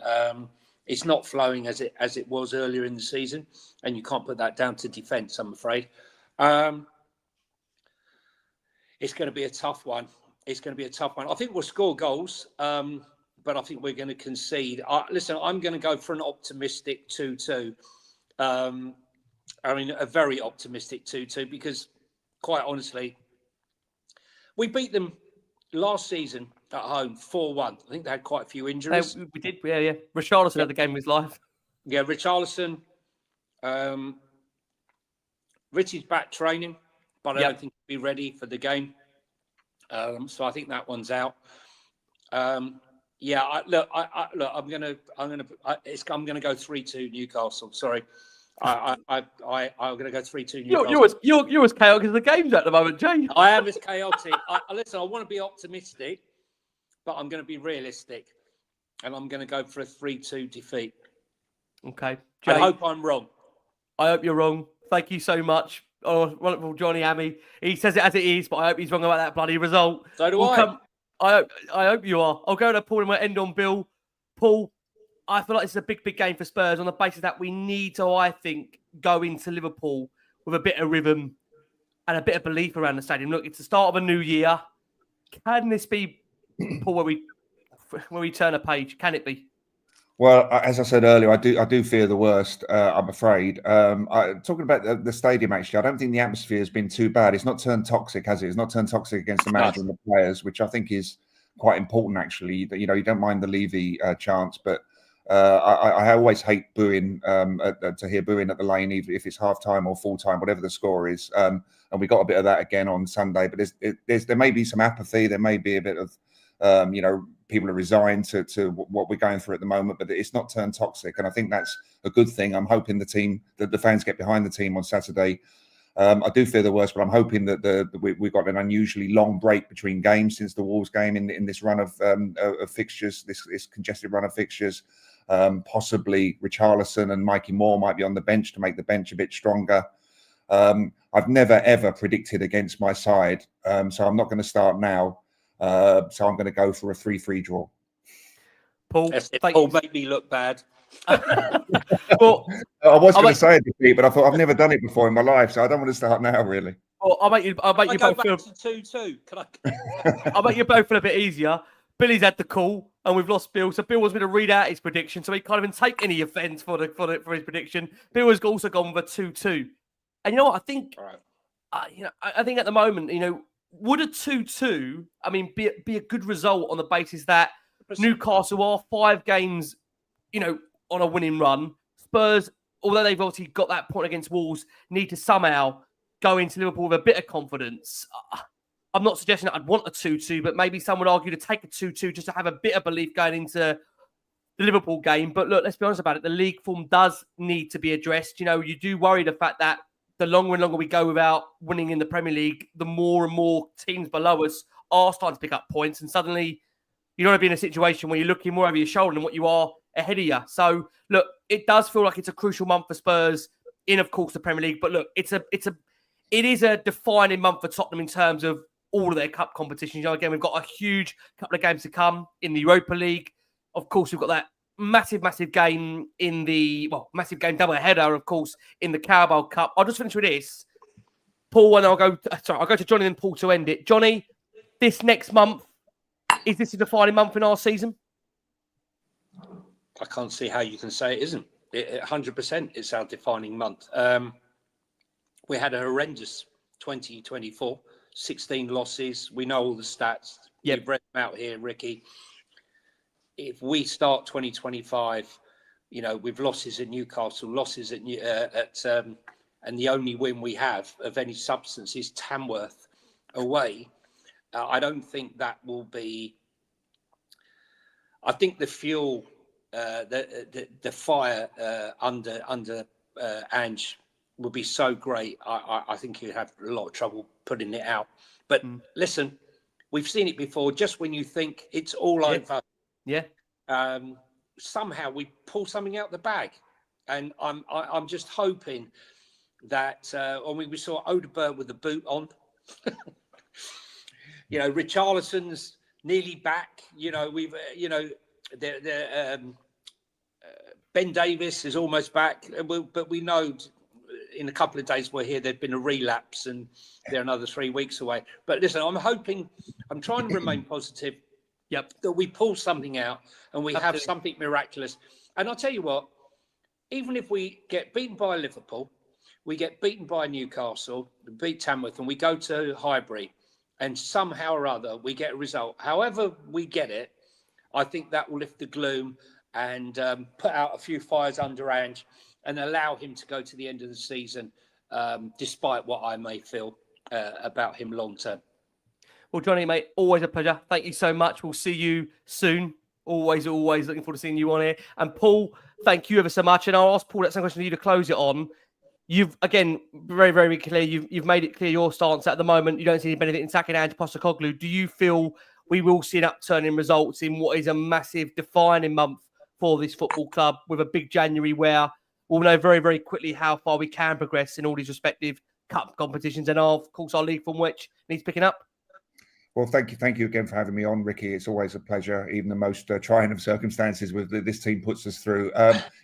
It's not flowing as it was earlier in the season, and you can't put that down to defence, I'm afraid. It's going to be a tough one. I think we'll score goals. But I think we're going to concede. Listen, I'm going to go for an optimistic 2-2. A very optimistic 2-2, because, quite honestly, we beat them last season at home, 4-1. I think they had quite a few No, injuries. we did, yeah. Richarlison had the game of his life. Yeah, Richarlison. Richie's back training, but I don't think he'll be ready for the game. So I think that one's out. I'm gonna go 3-2 Newcastle. Sorry, I'm gonna go 3-2 Newcastle. You're as chaotic as the game's at the moment, Jay. I am as chaotic. Listen, I want to be optimistic, but I'm going to be realistic, and I'm going to go for a 3-2 defeat. Okay, Jay, I hope I'm wrong. I hope you're wrong. Thank you so much. Oh, wonderful Jonny Hamme. He says it as it is, but I hope he's wrong about that bloody result. So do I. I hope you are. I'll go to Paul and we'll end on Bill. Paul, I feel like this is a big game for Spurs on the basis that we need to, I think, go into Liverpool with a bit of rhythm and a bit of belief around the stadium. Look, it's the start of a new year. Can this be, Paul, where we turn a page? Can it be? Well, as I said earlier, I do fear the worst. I'm afraid. Talking about the stadium, actually, I don't think the atmosphere has been too bad. It's not turned toxic, has it? It's not turned toxic against the manager and the players, which I think is quite important. Actually, you don't mind the Levy chants, but I always hate booing to hear booing at the Lane, even if it's half time or full time, whatever the score is. And we got a bit of that again on Sunday. But there may be some apathy. There may be a bit of people are resigned to what we're going through at the moment, but it's not turned toxic, and I think that's a good thing. I'm hoping that the fans get behind the team on Saturday. I do fear the worst, but I'm hoping that we've got an unusually long break between games since the Wolves game in this run of fixtures, this congested run of fixtures. Possibly Richarlison and Mikey Moore might be on the bench to make the bench a bit stronger. I've never ever predicted against my side, so I'm not going to start now. So I'm going to go for a 3-3 draw. Paul, Paul make me look bad. Well, I was going to say a defeat, but I thought I've never done it before in my life, so I don't want to start now. Really. Well, I'll make you both feel 2-2. Can I? I'll make you both feel a bit easier. Billy's had the call, and we've lost Bill. So Bill was going to read out his prediction, so he can't even take any offence for his prediction. Bill has also gone with a 2-2, and you know what? I think, I think at the moment, would a 2-2, be a good result on the basis that Newcastle are 5 games, on a winning run. Spurs, although they've obviously got that point against Wolves, need to somehow go into Liverpool with a bit of confidence. I'm not suggesting that I'd want a 2-2, but maybe some would argue to take a 2-2 just to have a bit of belief going into the Liverpool game. But look, let's be honest about it. The league form does need to be addressed. You do worry the fact that the longer and longer we go without winning in the Premier League, the more and more teams below us are starting to pick up points. And suddenly you don't want to be in a situation where you're looking more over your shoulder than what you are ahead of you. So, look, it does feel like it's a crucial month for Spurs in, of course, the Premier League. But look, it is a defining month for Tottenham in terms of all of their cup competitions. Again, we've got a huge couple of games to come in the Europa League. Of course, we've got that massive game in the, massive game double header, of course, in the Carabao Cup. I'll just finish with this. Paul, and I'll go to Johnny and Paul to end it. Johnny, this next month, is this a defining month in our season? I can't see how you can say it isn't. 100% it's our defining month. We had a horrendous 2024, 16 losses. We know all the stats. Yep. We've read them out here, Ricky. If we start 2025, with losses at Newcastle, losses at and the only win we have of any substance is Tamworth away, I don't think that will be. I think the fuel, the fire under Ange will be so great. I think he'd have a lot of trouble putting it out. But listen, we've seen it before. Just when you think it's all over. Yeah. Somehow we pull something out the bag, and I'm just hoping that we saw Odegaard with the boot on. Richarlison's nearly back. Ben Davis is almost back, but we know in a couple of days we're here. There'd been a relapse, and they're another 3 weeks away. But listen, I'm trying to remain positive. Yep. That we pull something out and we have something miraculous. And I'll tell you what, even if we get beaten by Liverpool, we get beaten by Newcastle, beat Tamworth, and we go to Highbury, and somehow or other we get a result, however we get it, I think that will lift the gloom and put out a few fires under Ange and allow him to go to the end of the season, despite what I may feel about him long term. Well, Johnny, mate, always a pleasure. Thank you so much. We'll see you soon. Always looking forward to seeing you on here. And Paul, thank you ever so much. And I'll ask Paul that same question to you to close it on. You've, again, very, very clear, you've made it clear your stance at the moment. You don't see any benefit in sacking Ange Postecoglou. Do you feel we will see an upturn in results in what is a massive defining month for this football club, with a big January where we'll know very, very quickly how far we can progress in all these respective cup competitions, and of course our league from which needs picking up? Well, thank you again for having me on, Ricky. It's always a pleasure, even the most trying of circumstances with this team puts us through.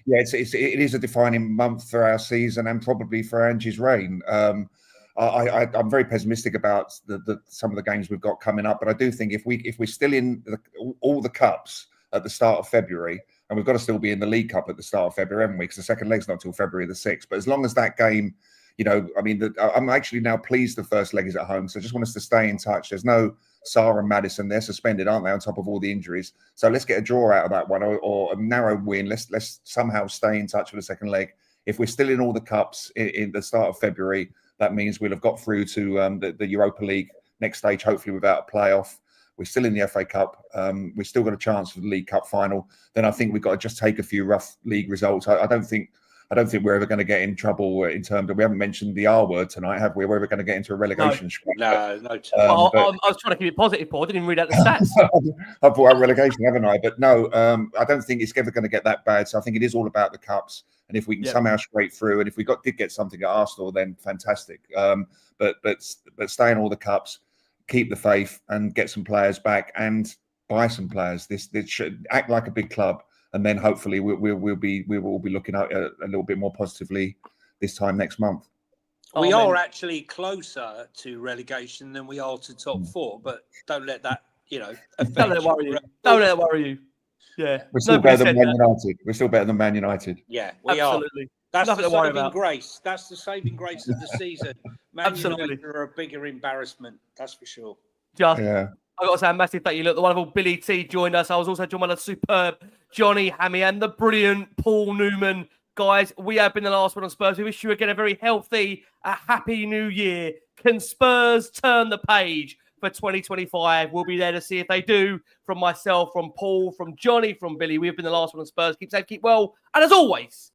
It is a defining month for our season and probably for Ange's reign. I'm very pessimistic about some of the games we've got coming up, but I do think if we're still in all the cups at the start of February, and we've got to still be in the League Cup at the start of February, haven't we? Because the second leg's not till February the 6th. But as long as that game, I'm actually now pleased the first leg is at home. So I just want us to stay in touch. There's no Sarr and Maddison. They're suspended, aren't they, on top of all the injuries? So let's get a draw out of that one, or a narrow win. Let's somehow stay in touch for the second leg. If we're still in all the cups in the start of February, that means we'll have got through to the Europa League next stage, hopefully without a playoff. We're still in the FA Cup. We've still got a chance for the League Cup final. Then I think we've got to just take a few rough league results. I don't think we're ever going to get in trouble in terms of, we haven't mentioned the R word tonight, have we? We're ever going to get into a relegation scrap. No. I was trying to keep it positive, Paul. I didn't even read out the stats. I've brought out relegation, haven't I? But no, I don't think it's ever going to get that bad. So I think it is all about the cups. And if we can somehow scrape through, and if we did get something at Arsenal, then fantastic. But stay in all the cups, keep the faith, and get some players back and buy some players. This should act like a big club. And then hopefully we will be looking at a little bit more positively this time next month. We are actually closer to relegation than we are to top four, but don't let that, affect Don't let it worry you. Don't let it worry you. Yeah, we're still better than Man United. We're still better than Man United. Yeah, we Absolutely. are. That's Nothing the to worry saving about. grace. That's the saving grace of the season. Man Absolutely. United are a bigger embarrassment. That's for sure. Yeah. I've got to say a massive thank you. Look, the wonderful Billie T joined us. I was also joined by the superb Jonny Hamme and the brilliant Paul Newman. Guys, we have been the last one on Spurs. We wish you again a very healthy, a happy new year. Can Spurs turn the page for 2025? We'll be there to see if they do. From myself, from Paul, from Jonny, from Billy, we have been the last one on Spurs. Keep safe, keep well. And as always,